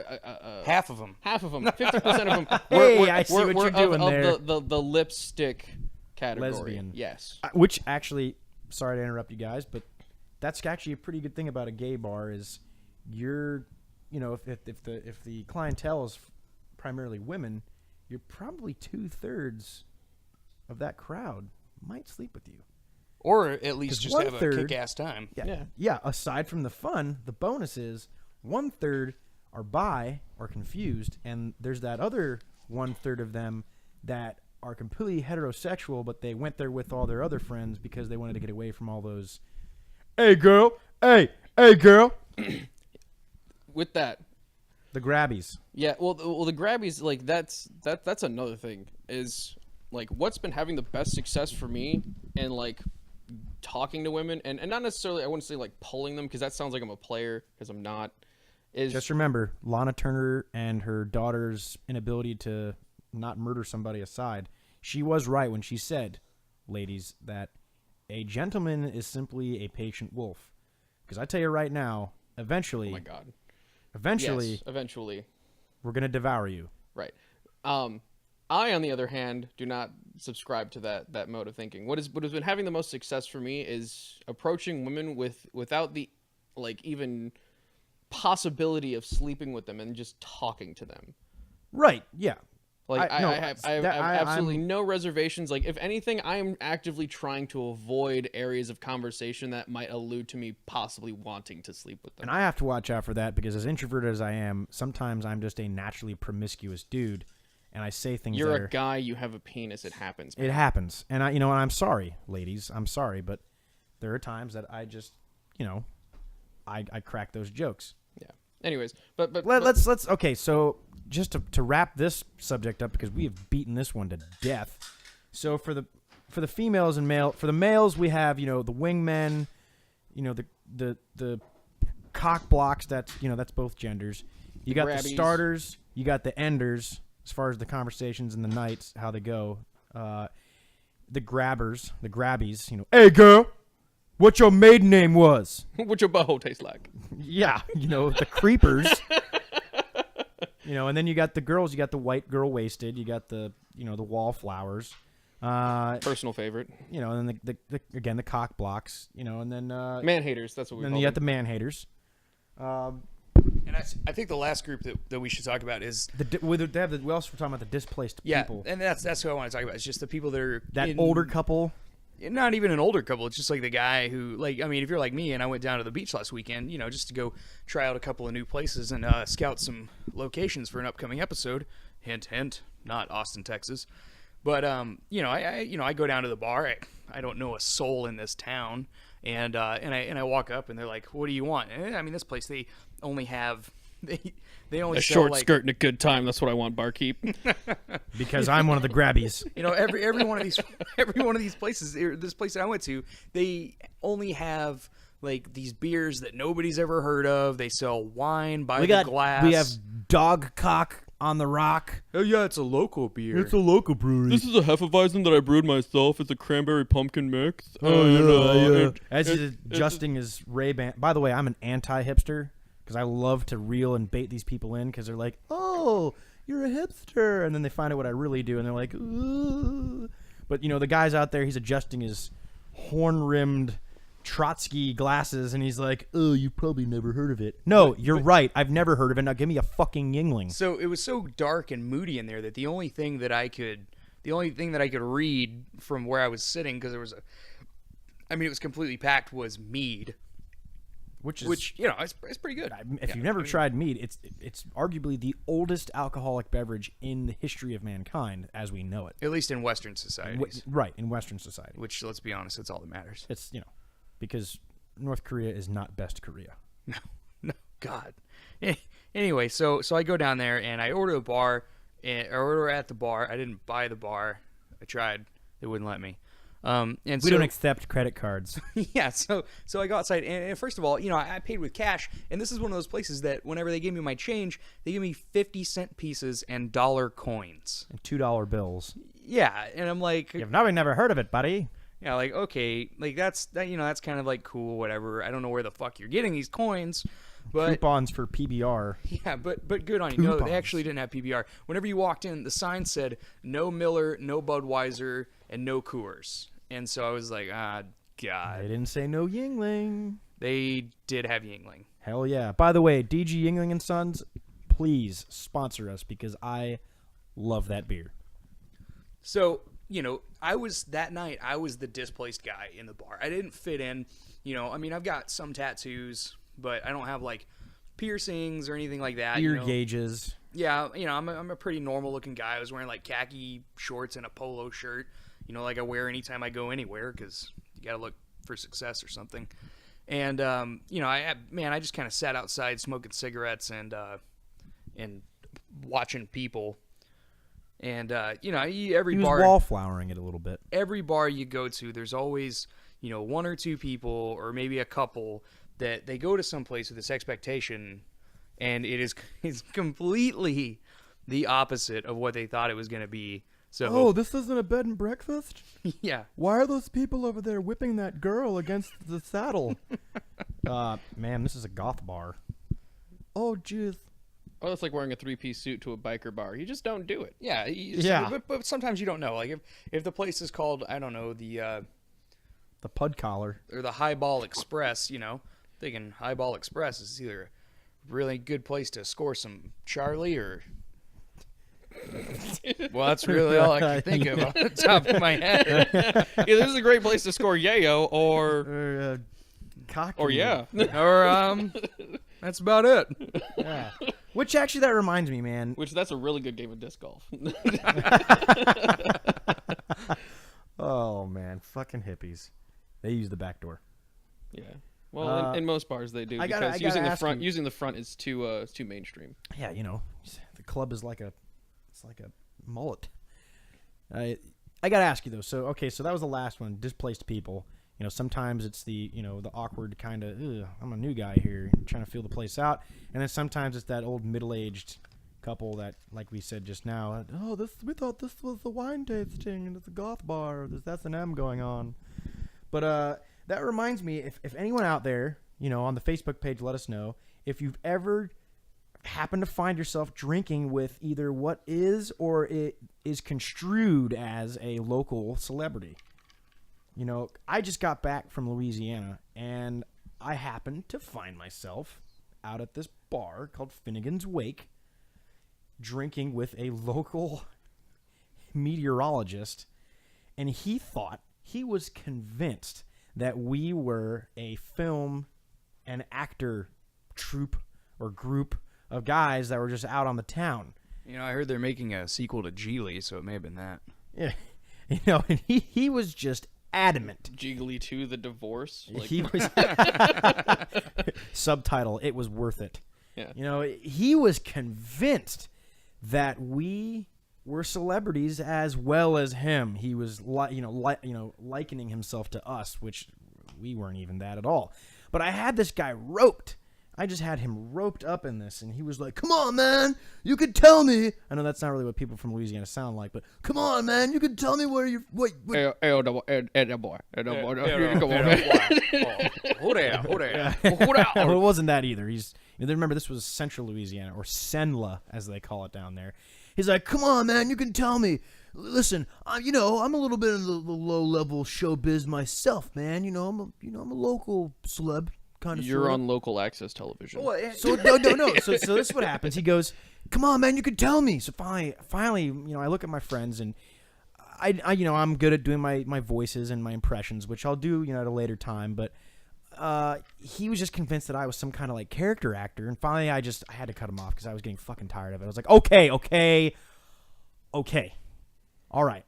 Half of them. half of them, 50% of them. Hey, I see what you're doing of there. The lipstick category. Lesbian. Yes. Which actually, sorry to interrupt you guys, but that's actually a pretty good thing about a gay bar is you're, you know, if the clientele is primarily women, you're probably 2/3 of that crowd might sleep with you. Or at least just have a 1/3 kick-ass time. Yeah. Aside from the fun, the bonus is 1/3 are bi or confused, and there's that other 1/3 of them that are completely heterosexual, but they went there with all their other friends because they wanted to get away from all those. Hey girl, hey girl. With that. The grabbies. Yeah. Well, the grabbies, like that's another thing. Is like what's been having the best success for me, and like talking to women, and not necessarily, I wouldn't say like pulling them, because that sounds like I'm a player, because I'm not. Is Just remember, Lana Turner and her daughter's inability to not murder somebody aside, she was right when she said, ladies, that a gentleman is simply a patient wolf. Because I tell you right now, eventually, oh my God. eventually, Yes, eventually. we're going to devour you. Right. I, on the other hand, do not subscribe to that mode of thinking. What has been having the most success for me is approaching women without the like even possibility of sleeping with them and just talking to them. Right, yeah. Like I have absolutely I'm- no reservations. Like if anything, I am actively trying to avoid areas of conversation that might allude to me possibly wanting to sleep with them. And I have to watch out for that because as introverted as I am, sometimes I'm just a naturally promiscuous dude. And I say things You're that a guy, you have a penis, it happens. Man. It happens. And I'm sorry, ladies. I'm sorry, but there are times that I just, I crack those jokes. Yeah. Anyways, but Let's okay, so just to wrap this subject up because we have beaten this one to death. So for the females and for the males we have, the wingmen, the cock blocks, that's both genders. You got the grabbies. starters, you got the enders as far as the conversations and the nights, how they go. The grabbers, the grabbies, hey girl, what your maiden name was? what your butthole tastes like. Yeah, the creepers. And then you got the girls, you got the white girl wasted, you got the the wallflowers. Personal favorite. And then the cock blocks, and then Man haters, that's what we then call you got them. the man haters. And I think the last group that we should talk about is We also were talking about the displaced people. and that's who I want to talk about. It's just the people that are That older couple. Not even an older couple. It's just like the guy who, like, I mean, if you're like me and I went down to the beach last weekend, just to go try out a couple of new places and scout some locations for an upcoming episode. Hint, hint. Not Austin, Texas. But I go down to the bar. I don't know a soul in this town, and I walk up and they're like, "What do you want?" And, I mean, this place they only have they only A sell, short like, skirt and a good time. That's what I want, barkeep. Because I'm one of the grabbies. Every one of these places, this place that I went to, they only have like these beers that nobody's ever heard of. They sell wine by the glass. We have dog cock on the rock. Oh yeah, it's a local beer. a local brewery. This is a Hefeweizen that I brewed myself. It's a cranberry pumpkin mix. As he's adjusting his Ray-Ban. By the way, I'm an anti-hipster because I love to reel and bait these people in because they're like, "Oh, you're a hipster," and then they find out what I really do, and they're like, "Ooh." But the guy's out there. He's adjusting his horn-rimmed Trotsky glasses, and he's like, "Oh, you've probably never heard of it." No, you're right. I've never heard of it. Now give me a fucking Yingling. So it was so dark and moody in there that the only thing that I could read from where I was sitting, because it was completely packed, was mead. Which it's pretty good. If you've never tried mead, it's arguably the oldest alcoholic beverage in the history of mankind as we know it. At least in Western societies. Right, in Western society. Which, let's be honest, it's all that matters. It's, because North Korea is not best Korea. No, God. Anyway, so I go down there and I order I order at the bar. I didn't buy the bar. I tried. They wouldn't let me. And We don't accept credit cards. yeah, so I go outside, and first of all, I paid with cash, and this is one of those places that whenever they give me my change, they give me 50-cent pieces and dollar coins. And $2 bills. Yeah, and I'm like, You've never heard of it, buddy. yeah, like, okay, like that's kind of like cool, whatever. I don't know where the fuck you're getting these coins, but Coupons for PBR. yeah, but good on you. No, Coupons. they actually didn't have PBR. Whenever you walked in, the sign said no Miller, no Budweiser, and no Coors. And so I was like, They God. didn't say no Yingling. They did have Yingling. Hell yeah. By the way, DG Yingling and Sons, please sponsor us because I love that beer. So, I was the displaced guy in the bar. I didn't fit in. I've got some tattoos, but I don't have like piercings or anything like that. Ear gauges. Yeah, I'm a pretty normal looking guy. I was wearing like khaki shorts and a polo shirt, like I wear anytime I go anywhere because you got to look for success or something. And I just kind of sat outside smoking cigarettes and watching people. And every He was bar, wallflowering it a little bit. every bar you go to, there's always one or two people or maybe a couple that they go to some place with this expectation, and it's completely the opposite of what they thought it was going to be. So this isn't a bed and breakfast? yeah, Why are those people over there whipping that girl against the saddle? Man, this is a goth bar. Oh, jeez. Oh, that's like wearing a 3-piece suit to a biker bar. You just don't do it. yeah, Yeah. But sometimes you don't know. Like if the place is called, I don't know, the Pud collar. or the Highball Express, thinking Highball Express is either a really good place to score some Charlie or. Well, that's really all I can think of off the top of my head. Yeah, this is a great place to score yayo or Cocky. yeah. Or that's about it. Yeah. Which actually, that reminds me, man. Which that's a really good game of disc golf. Oh, man. Fucking hippies. They use the back door. Yeah. Well, in most bars they do because using the front is too mainstream. Yeah, the club is like a mullet. I gotta ask you though. So that was the last one. Displaced people. Sometimes it's the the awkward kind of I'm a new guy here trying to feel the place out, and then sometimes it's that old middle-aged couple that, like we said just now, we thought this was the wine tasting and it's a goth bar. There's S&M going on. But that reminds me, if anyone out there, on the Facebook page, let us know if you've ever happened to find yourself drinking with either what is or it is construed as a local celebrity. I just got back from Louisiana, and I happened to find myself out at this bar called Finnegan's Wake, drinking with a local meteorologist, and he was convinced that we were a film and actor troupe or group of guys that were just out on the town. I heard they're making a sequel to Geely, so it may have been that. Yeah, and he was just adamant. Jiggly 2, the divorce. He was subtitle. It was worth it. Yeah. He was convinced that we were celebrities as well as him. He was likening himself to us, which we weren't even that at all. But I had this guy roped. I just had him roped up in this, and he was like, "Come on, man, you could tell me." I know that's not really what people from Louisiana sound like, but come on, man, you could tell me where you. What? Boy. Hold there. Well, it wasn't that either. Remember, this was Central Louisiana, or Senla, as they call it down there. He's like, "Come on, man, you can tell me. Listen, I'm a little bit in the low-level showbiz myself, man. I'm a local celeb kind of. You're on local access television. So no. So this is what happens. He goes, "Come on, man, you can tell me." So finally, I look at my friends, and I'm good at doing my voices and my impressions, which I'll do, at a later time, but. He was just convinced that I was some kind of like character actor, and finally I had to cut him off because I was getting fucking tired of it. I was like, okay, all right,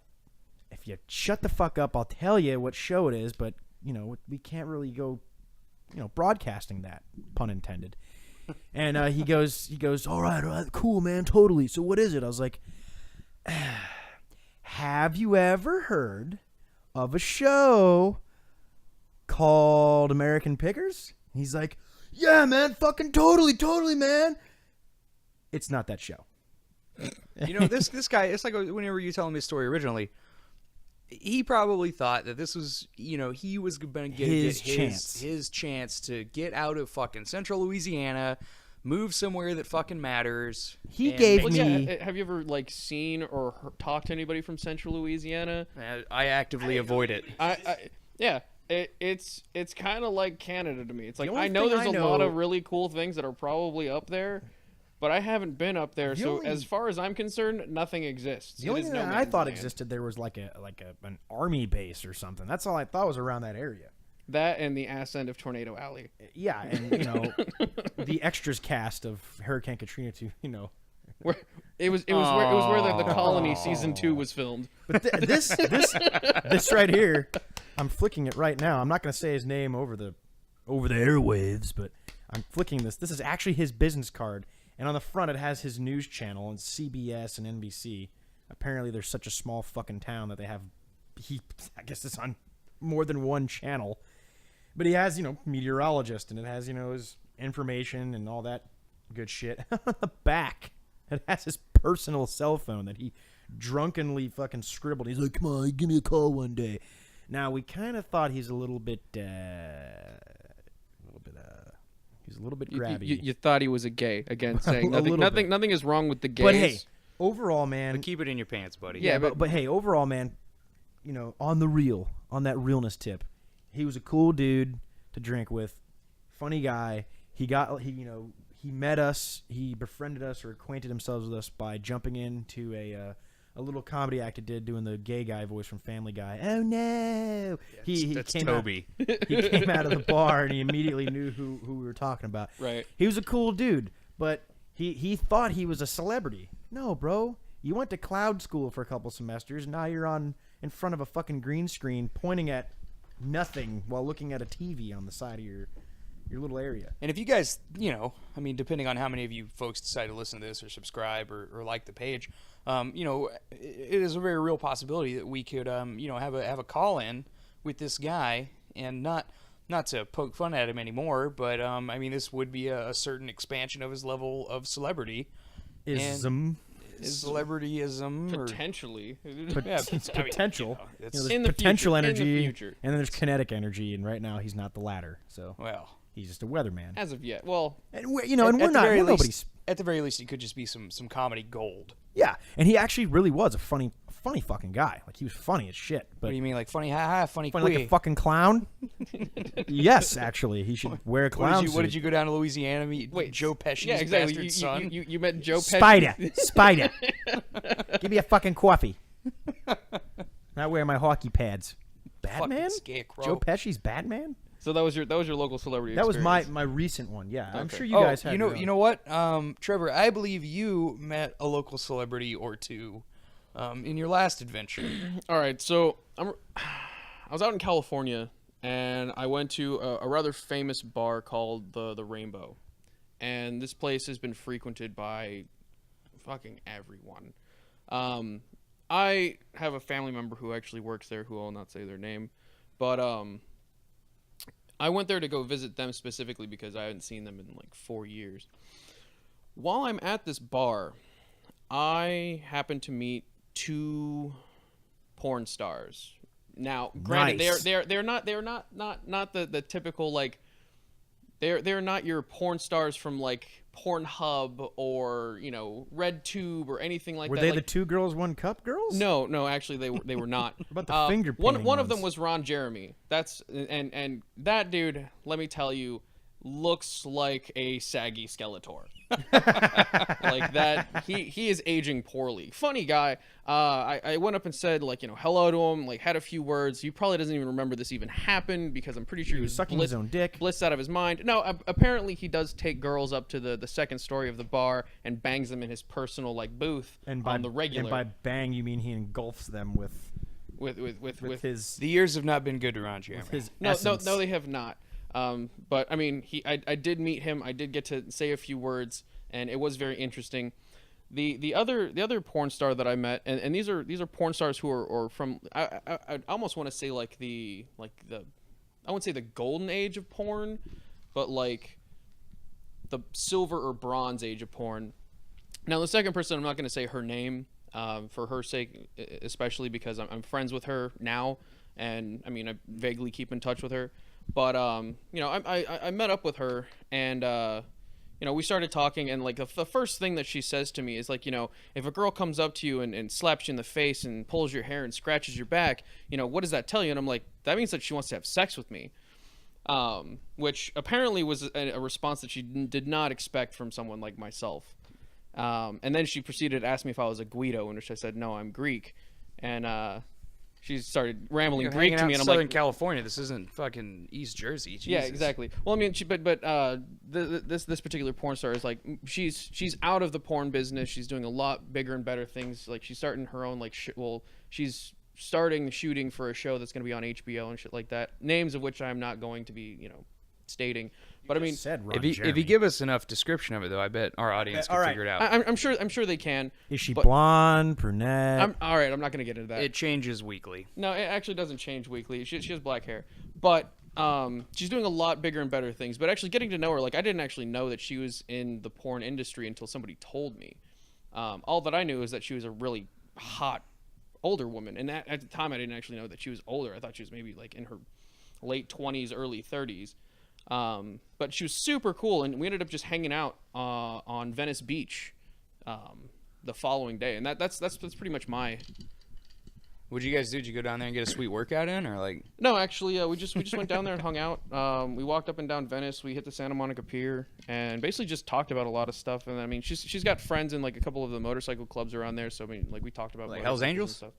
if you shut the fuck up, I'll tell you what show it is, but we can't really go broadcasting that, pun intended. And he goes, all right, cool, man, totally. So what is it? I was like, have you ever heard of a show called American Pickers? He's like, yeah, man, fucking totally, man. It's not that show. You know, this guy, it's like whenever you tell him his story originally, he probably thought that this was, you know, he was going to get his chance to get out of fucking central Louisiana, move somewhere that fucking matters. He gave Well, me... yeah, have you ever like seen or talked to anybody from central Louisiana? I actively avoid it. Yeah. It's kind of like Canada to me. It's like The only I know thing there's I a lot know- of really cool things that are probably up there, but I haven't been up there. The So only- as far as I'm concerned, nothing exists. The It only is thing no that I man's thought land. existed there was like an army base or something. That's all I thought was around that area. That and the ass end of Tornado Alley. Yeah, and you know, the extras cast of Hurricane Katrina to, you know. Where it was where the Colony season 2 was filmed. But this right here, I'm flicking it right now. I'm not going to say his name over the airwaves, but I'm flicking this. This is actually his business card, and on the front it has his news channel and CBS and NBC. Apparently, there's such a small fucking town that they have. I guess it's on more than one channel, but he has, you know, meteorologist, and it has, you know, his information and all that good shit. On the back, it has his personal cell phone that he drunkenly fucking scribbled. He's like, "Come on, give me a call one day." Now we kind of thought he's a little bit grabby. You thought he was a gay. Again, saying A little nothing is wrong with the gays. But hey, overall, man. But keep it in your pants, buddy. Yeah, but hey, overall, man. You know, on that realness tip, he was a cool dude to drink with, funny guy. He met us, he befriended us or acquainted himself with us by jumping into a little comedy act he did doing the gay guy voice from Family Guy. Oh no! That's Toby. He came out of the bar and he immediately knew who we were talking about. Right. He was a cool dude, but he thought he was a celebrity. No, bro. You went to cloud school for a couple semesters, and now you're in front of a fucking green screen pointing at nothing while looking at a TV on the side of your little area. And if you guys, you know, I mean, depending on how many of you folks decide to listen to this or subscribe or like the page, you know, it is a very real possibility that we could, you know, have a call in with this guy, and not to poke fun at him anymore, but I mean, this would be a certain expansion of his level of celebrity. Celebrityism, Potentially. It's potential. You know, there's In the potential future, in the energy, future. and then there's kinetic energy, and right now he's not the latter. So well, he's just a weatherman. As of yet. Well, And we're nobody's. At the very least, it could just be some comedy gold. Yeah, and he actually really was a funny fucking guy. Like, he was funny as shit. But What do you mean, like funny ha-ha, funny funny like a quee? fucking clown? Yes, actually, he should wear a clown What did you go down to Louisiana meet? wait. Joe Pesci's yeah, exactly. bastard son. You met Joe Pesci. Spider. Give me a fucking coffee. Not wearing my hockey pads. Batman? Fucking scarecrow. Joe Pesci's Batman? So that was your local celebrity. That was experience. my recent one. Yeah, I'm Okay. sure you guys had. you know, your own. you know what, Trevor? I believe you met a local celebrity or two in your last adventure. All right, so I was out in California, and I went to a rather famous bar called the Rainbow, and this place has been frequented by fucking everyone. I have a family member who actually works there, who I'll not say their name, but I went there to go visit them specifically because I hadn't seen them in like 4 years. While I'm at this bar, I happened to meet 2 porn stars. Now, granted, Nice. they're not the typical, like, they're not your porn stars from like Pornhub or, you know, RedTube or anything like Were that. they Like, the 2 girls, 1 cup girls? no, actually they were not. What about the finger one painting of them ones? was Ron Jeremy. That's and that dude, let me tell you, looks like a saggy Skeletor. Like that, he is aging poorly. Funny guy. I went up and said, like, you know, hello to him, like, had a few words. He probably doesn't even remember this even happened because I'm pretty sure he was sucking his own dick. blissed out of his mind. No, apparently he does take girls up to the second story of the bar and bangs them in his personal, like, booth And by on the regular. and by bang, you mean he engulfs them with with his The years have not been good to Ron Jeremy. his no, essence. they have not. But I mean, I did meet him. I did get to say a few words, and it was very interesting. The other porn star that I met, and these are porn stars who are from I almost want to say like the I wouldn't say the golden age of porn, but like the silver or bronze age of porn. Now the second person, I'm not going to say her name for her sake, especially because I'm friends with her now, and I mean I vaguely keep in touch with her. But you know, I met up with her, and you know, we started talking, and like the first thing that she says to me is like, you know, if a girl comes up to you and slaps you in the face and pulls your hair and scratches your back, you know, what does that tell you? And I'm like, that means that she wants to have sex with me, which apparently was a response that she did not expect from someone like myself. And then she proceeded to ask me if I was a Guido, in which I said, no, I'm Greek. And she started rambling You're Greek hanging to out me, in and I'm Southern like, California. This isn't fucking East Jersey. Jesus. yeah, exactly. Well, I mean, this particular porn star is like, she's out of the porn business. She's doing a lot bigger and better things. Like she's starting her own she's starting shooting for a show that's going to be on HBO and shit like that. Names of which I'm not going to be, you know, stating. But I mean, If you give us enough description of it, though, I bet our audience can figure it out. I'm sure they can. Is she but blonde, brunette? all right. I'm not going to get into that. It changes weekly. No, it actually doesn't change weekly. She has black hair, but she's doing a lot bigger and better things. But actually, getting to know her, like I didn't actually know that she was in the porn industry until somebody told me. All that I knew is that she was a really hot older woman, and at the time I didn't actually know that she was older. I thought she was maybe like in her late 20s, early 30s. But she was super cool, and we ended up just hanging out on Venice Beach the following day, and that's pretty much my. What'd you guys do? Did you go down there and get a sweet workout in, or like? No, actually, we just went down there and hung out. We walked up and down Venice. We hit the Santa Monica Pier, and basically just talked about a lot of stuff. And I mean, she's got friends in like a couple of the motorcycle clubs around there. So I mean, like we talked about Like Hell's motorcycles Angels? and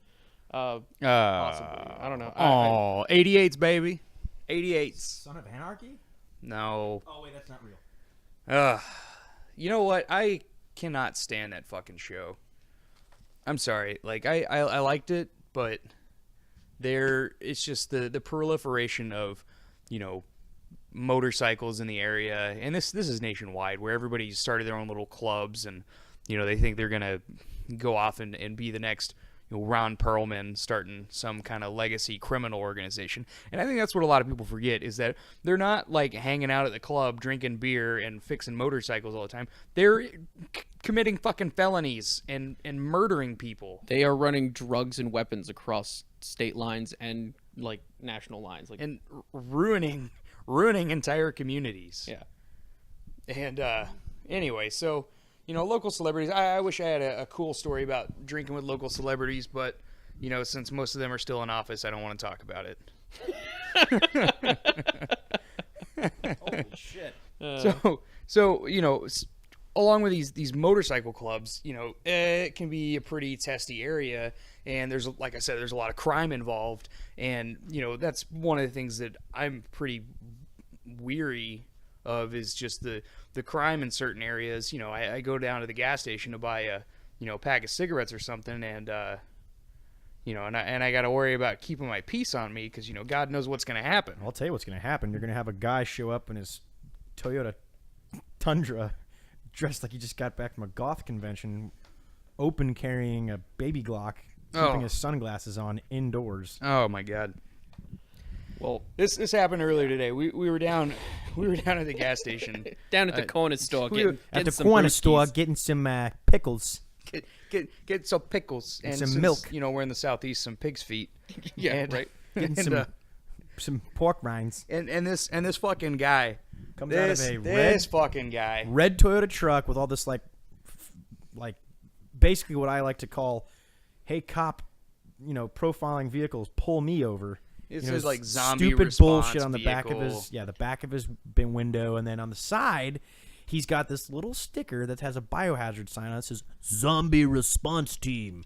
stuff. Possibly. I don't know. Oh, 88s, baby. 88s. Son of Anarchy? No. Oh wait, that's not real. You know what? I cannot stand that fucking show. I'm sorry. Like I liked it, but it's just the proliferation of, you know, motorcycles in the area, and this is nationwide, where everybody started their own little clubs, and you know they think they're gonna go off and be the next, you know, Ron Perlman starting some kind of legacy criminal organization. And I think that's what a lot of people forget, is that they're not like hanging out at the club drinking beer and fixing motorcycles all the time. They're committing fucking felonies and murdering people. They are running drugs and weapons across state lines and like national lines, like And ruining entire communities. yeah. And anyway, so, you know, local celebrities. I wish I had a cool story about drinking with local celebrities, but, you know, since most of them are still in office, I don't want to talk about it. Holy shit. So you know, along with these motorcycle clubs, you know, it can be a pretty testy area, and there's, like I said, there's a lot of crime involved, and you know that's one of the things that I'm pretty weary of, is just the crime in certain areas. You know, I go down to the gas station to buy a pack of cigarettes or something, and you know, and I got to worry about keeping my peace on me, because you know God knows what's going to happen. I'll tell you what's going to happen. You're going to have a guy show up in his Toyota Tundra, dressed like he just got back from a goth convention, open carrying a baby Glock, keeping his sunglasses on indoors. Oh my God. Well, This happened earlier today. We were down at the gas station. down at the corner store, we were At the some corner brewskis. store, getting some pickles. Get some pickles and some since, milk. You know, we're in the southeast, some pig's feet. Yeah, And- right. Getting and, some pork rinds. and this fucking guy Comes out of a this fucking guy. red Toyota truck with all this like basically what I like to call, hey cop, you know, profiling vehicles, pull me over. This You know, is like zombie stupid response bullshit on the back of vehicle. the back of his bin window, and then on the side, he's got this little sticker that has a biohazard sign on it that says "Zombie Response Team."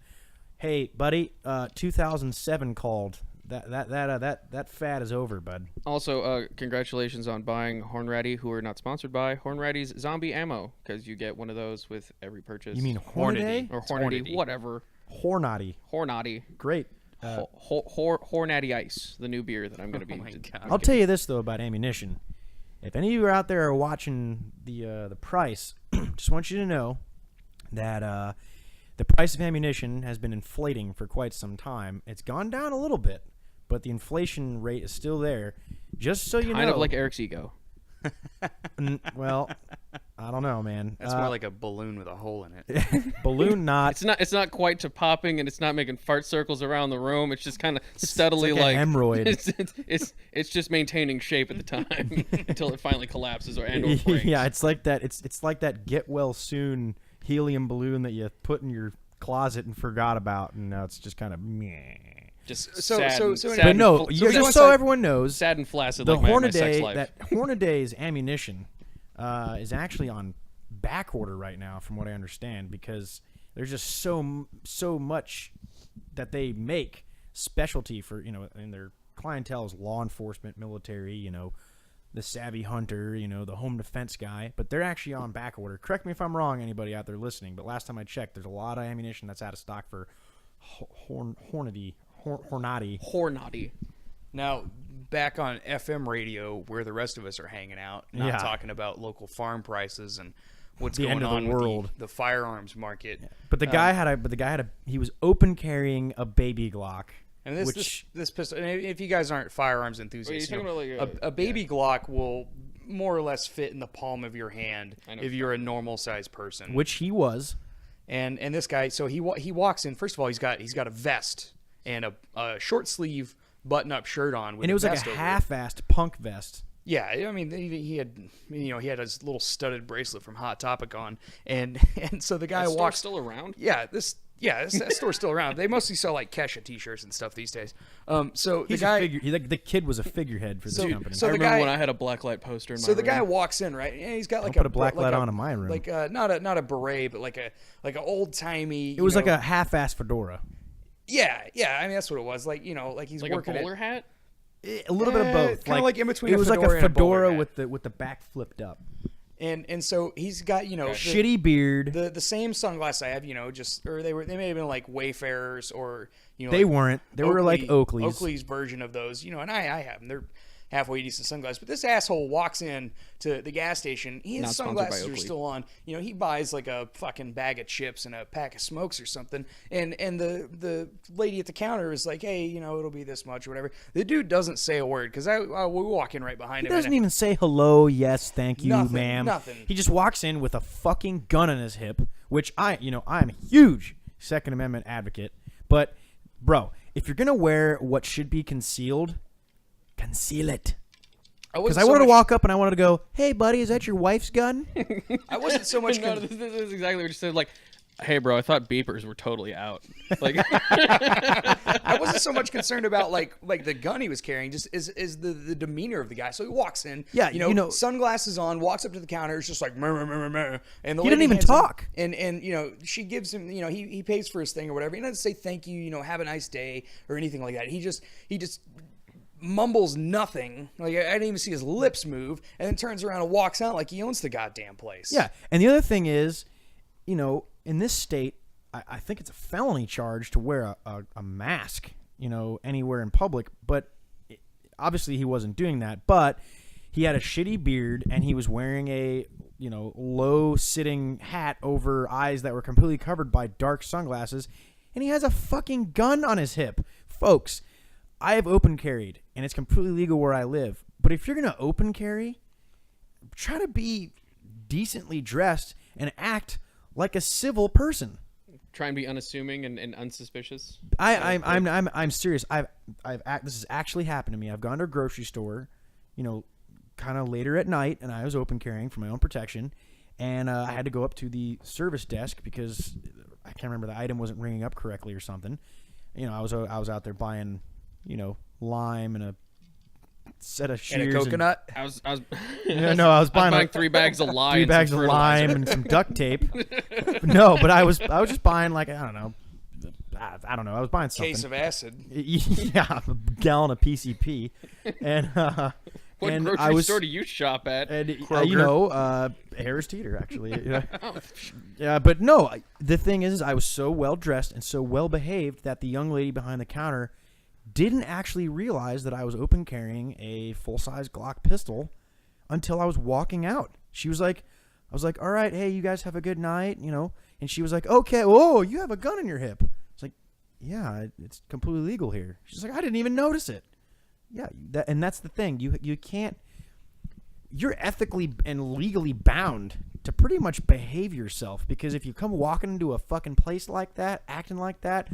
Hey, buddy, 2007 called. That fad is over, bud. Also, congratulations on buying Hornratty, who are not sponsored by Hornratty's zombie ammo, because you get one of those with every purchase. You mean Hornady? or It's Hornady, Hornady. whatever. Hornady. Hornady. Great. Hornady Ice, the new beer that I'm going to be. Oh my God. I'll tell you this though about ammunition. if any of you out there are watching the price, just want you to know that the price of ammunition has been inflating for quite some time. It's gone down a little bit, but the inflation rate is still there. Just so you know. Kind of like Eric's ego. Well, I don't know, man. That's more like a balloon with a hole in it. Balloon not. It's not quite to popping, and it's not making fart circles around the room. It's just kind of steadily it's like a hemorrhoid. It's just maintaining shape at the time until it finally collapses or breaks. Yeah, it's like that. It's like that get well soon helium balloon that you put in your closet and forgot about, and now it's just kind of meh. Just So- sad, so- and- so sad But and no, fl- just sad- so everyone knows, sad and flaccid the like my sex Hornaday, life. that Hornaday's ammunition is actually on back order right now, from what I understand, because there's just so much that they make specialty for, and their clientele is law enforcement, military, the savvy hunter, the home defense guy, but they're actually on back order. Correct me if I'm wrong, anybody out there listening, but last time I checked, there's a lot of ammunition that's out of stock for Hornady. Now, back on FM radio, where the rest of us are hanging out, not Yeah. talking about local farm prices and what's The going end of the on world. with the firearms market. But the guy he was open carrying a baby Glock. And this pistol, and if you guys aren't firearms enthusiasts, Wait, you're talking about like a baby Glock will more or less fit in the palm of your hand I know. if you're a normal sized person. Which he was. And this guy, so he walks in. First of all, he's got a vest and a short sleeve button up shirt on, with And it was like vest a over it. half-assed punk vest. Yeah, I mean, he had his little studded bracelet from Hot Topic on, and so the guy That store's walks. still around. That store's still around. They mostly sell like Kesha T-shirts and stuff these days. So He's the guy, the kid was a figurehead for this company. so I the remember guy- when I had a blacklight poster in my so the room. guy walks in, right? And he's got like put a black light on in my room. like not a beret, but like a old timey. It was like a half-assed fedora. yeah. I mean, that's what it was. Like like he's like working a bowler hat. A little bit of both. kinda like in between It a was like a fedora and a bowler fedora hat. with the back flipped up. and so he's got the, Shitty beard. the same sunglasses I have, or they may have been like Wayfarers or They weren't. They were like Oakleys. Oakley's version of those, and I have them. They're halfway decent sunglasses. But this asshole walks in to the gas station. His Not sponsored by sunglasses are Oakley. still on. He buys like a fucking bag of chips and a pack of smokes or something. And the lady at the counter is like, hey, it'll be this much or whatever. The dude doesn't say a word because we walk in right behind He him. doesn't even say hello, yes, thank you, Nothing, ma'am. nothing. He just walks in with a fucking gun in his hip, which I'm a huge Second Amendment advocate. But, bro, if you're going to wear what should be concealed, conceal it. Because I wanted to walk up and I wanted to go, hey, buddy, is that your wife's gun? I wasn't so much. No, this is exactly what you said. Like, hey, bro, I thought beepers were totally out. Like, I wasn't so much concerned about like the gun he was carrying, just is the demeanor of the guy. So he walks in, Yeah, sunglasses on, walks up to the counter, it's just like meh, meh, meh, meh, and the He lady didn't even hands him- talk. and she gives him, he pays for his thing or whatever. He doesn't say thank you, have a nice day or anything like that. He just mumbles nothing. Like I didn't even see his lips move, and then turns around and walks out like he owns the goddamn place. Yeah, and the other thing is, in this state, I think it's a felony charge to wear a mask, anywhere in public. But obviously he wasn't doing that. But he had a shitty beard, and he was wearing a low-sitting hat over eyes that were completely covered by dark sunglasses, and he has a fucking gun on his hip, folks. I have open carried, and it's completely legal where I live. But if you're going to open carry, try to be decently dressed and act like a civil person. try and be unassuming and unsuspicious. I'm serious. This has actually happened to me. I've gone to a grocery store, kind of later at night, and I was open carrying for my own protection, and I had to go up to the service desk because I can't remember, the item wasn't ringing up correctly or something. I was out there buying, lime and a set of shears And a coconut. I was I was buying 3 bags of lime. 3 bags of lime and some duct tape. No, but I was just buying like I don't know. I was buying something. Case of acid. Yeah, a gallon of PCP, and What and grocery I was store do you shop at? and Kroger. Harris Teeter actually. Yeah, but no, the thing is, I was so well dressed and so well behaved that the young lady behind the counter didn't actually realize that I was open carrying a full size Glock pistol until I was walking out. She was like, I was like, all right, hey, you guys have a good night, you know. And she was like, okay, whoa, you have a gun in your hip. It's like, yeah, it's completely legal here. She's like, I didn't even notice it. Yeah, and that's the thing. You can't. You're ethically and legally bound to pretty much behave yourself, because if you come walking into a fucking place like that, acting like that,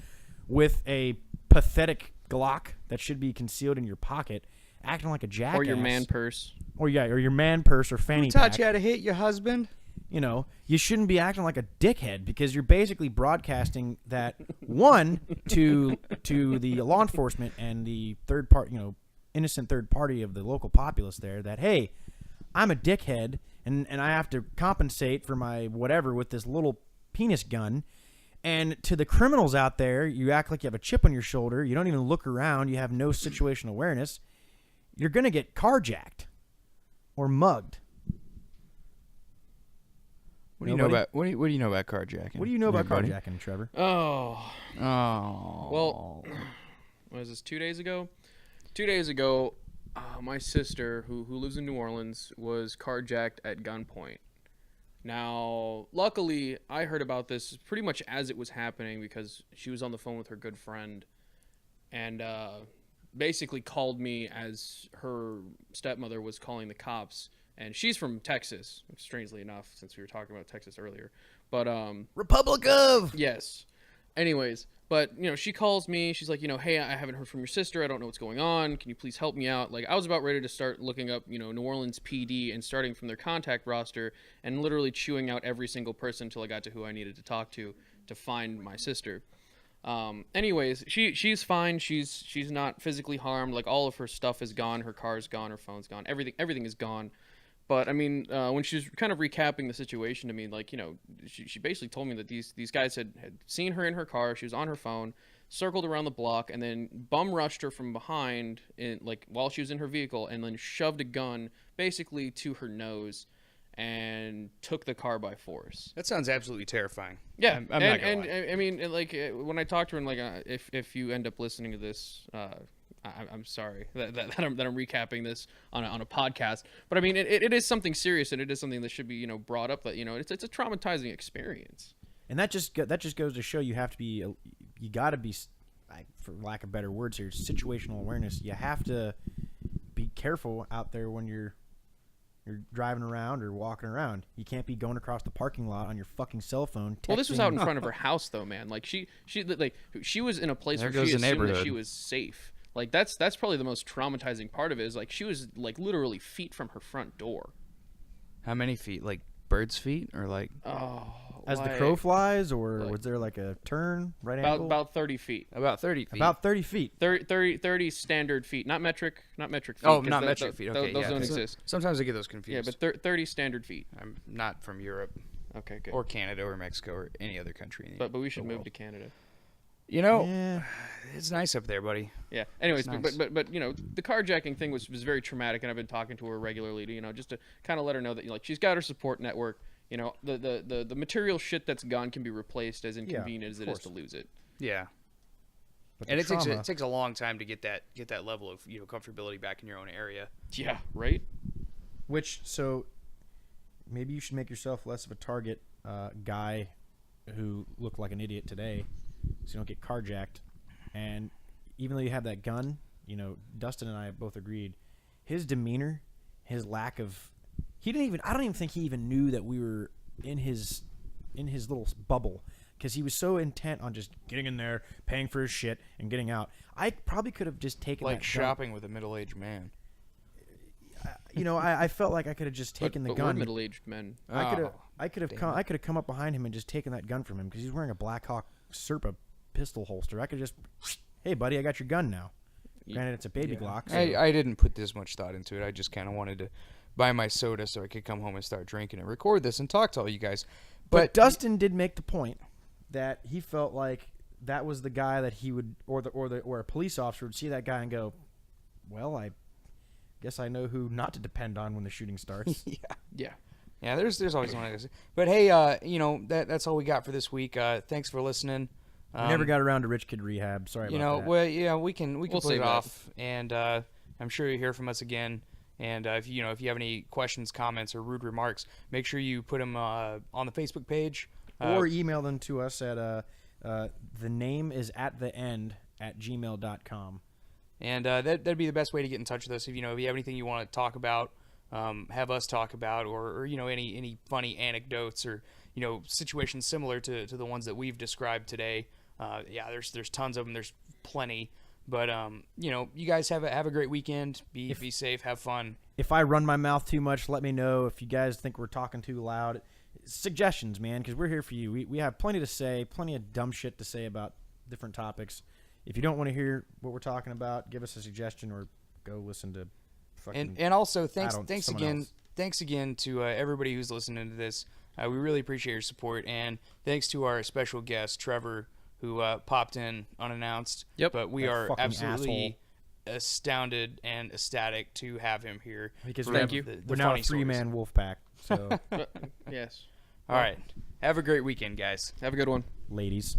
with a pathetic Glock that should be concealed in your pocket, acting like a jackass, Or your man purse. or your man purse or fanny Who taught pack, you how to hit your husband? you know, you shouldn't be acting like a dickhead, because you're basically broadcasting that one to the law enforcement and the third part, you know, innocent third party of the local populace there, that hey, I'm a dickhead and I have to compensate for my whatever with this little penis gun. And to the criminals out there, you act like you have a chip on your shoulder. You don't even look around. You have no situational awareness. You're going to get carjacked or mugged. What do you know about what do you know about carjacking? What do you know about everybody? carjacking, Trevor? Oh. Oh. Well, what was this, 2 days ago? 2 days ago, my sister, who lives in New Orleans, was carjacked at gunpoint. Now, luckily, I heard about this pretty much as it was happening, because she was on the phone with her good friend and basically called me as her stepmother was calling the cops. And she's from Texas, strangely enough, since we were talking about Texas earlier. But Republic of. yes. Anyways, but, you know, she calls me. She's like, you know, hey, I haven't heard from your sister. I don't know what's going on. Can you please help me out? Like, I was about ready to start looking up, you know, New Orleans PD and starting from their contact roster and literally chewing out every single person until I got to who I needed to talk to find my sister. Anyways, she's fine. She's not physically harmed. Like, all of her stuff is gone. Her car's gone. Her phone's gone. Everything is gone. But, I mean, when she was kind of recapping the situation to me, like, you know, she basically told me that these guys had seen her in her car. She was on her phone, circled around the block, and then bum rushed her from behind, while she was in her vehicle, and then shoved a gun basically to her nose and took the car by force. That sounds absolutely terrifying. Yeah, I'm not gonna lie. I mean, like, when I talked to her, and like, if you end up listening to this, I'm sorry that I'm recapping this on a podcast, but I mean, it is something serious, and it is something that should be, you know, brought up, that, you know, it's a traumatizing experience. And that just goes to show you have to be, you got to be, for lack of better words here, situational awareness. You have to be careful out there when you're driving around or walking around. You can't be going across the parking lot on your fucking cell phone. Well, this was out in front of her house, though, man. Like, she was in a place where she assumed that she was safe. Like, that's probably the most traumatizing part of it, is like she was like literally feet from her front door. How many feet? Like bird's feet, or like? As the crow flies, or was there like a turn right angle? About 30 feet. About 30 feet. About 30 feet. 30 standard feet, not metric feet. Oh, not metric feet. Okay, those don't exist. Sometimes I get those confused. Yeah, but 30 standard feet. I'm not from Europe. Okay, good. Or Canada or Mexico or any other country. But we should move to Canada. You know, Yeah. it's nice up there, buddy. Yeah. Anyways, Nice. but you know, the carjacking thing was very traumatic, and I've been talking to her regularly to, you know, just to kind of let her know that, you know, like, she's got her support network. You know, the material shit that's gone can be replaced, as inconvenient as it is to lose it. Yeah. But And the it takes a long time to get that level of, you know, comfortability back in your own area. Yeah. Right. So maybe you should make yourself less of a target guy who looked like an idiot today, so you don't get carjacked. And even though you have that gun, you know, Dustin and I both agreed, his demeanor, his lack of, I don't even think he even knew that we were in his little bubble, because he was so intent on just getting in there, paying for his shit, and getting out. I probably could have just taken Like that shopping with a middle-aged man. You know, I felt like I could have just taken the but gun. we're middle-aged men. I could have come up behind him and just taken that gun from him, because he's wearing a Black Hawk Serpa pistol holster. I could just, hey buddy, I got your gun now. Granted, it's a baby Glock. So. I didn't put this much thought into it. I just kind of wanted to buy my soda so I could come home and start drinking and record this and talk to all you guys. But Dustin did make the point that he felt like that was the guy that he would, or a police officer would see that guy and go, well, I guess I know who not to depend on when the shooting starts. Yeah. Yeah, there's always one. But hey, you know, that's all we got for this week. Thanks for listening. We never got around to Rich Kid Rehab. Sorry about that. Well, yeah, we can put save it that. off, and I'm sure you'll hear from us again. And if you have any questions, comments, or rude remarks, make sure you put them on the Facebook page. Or email them to us at thenameisattheend@gmail.com. And that'd be the best way to get in touch with us. If you have anything you want to talk about, have us talk about, or any funny anecdotes or situations similar to the ones that we've described today. There's tons of them. There's plenty. But you guys have a great weekend. Be safe. Have fun. If I run my mouth too much, let me know. If you guys think we're talking too loud, suggestions, man, because we're here for you. We have plenty to say, plenty of dumb shit to say about different topics. If you don't want to hear what we're talking about, give us a suggestion or go listen to fucking. And also thanks again to everybody who's listening to this. We really appreciate your support, and thanks to our special guest Trevor, who popped in unannounced. Yep. But we That are fucking absolutely astounded and ecstatic to have him here. Because Thank you. We're now a three-man wolf pack. So, Yes. All right. Have a great weekend, guys. Have a good one. ladies.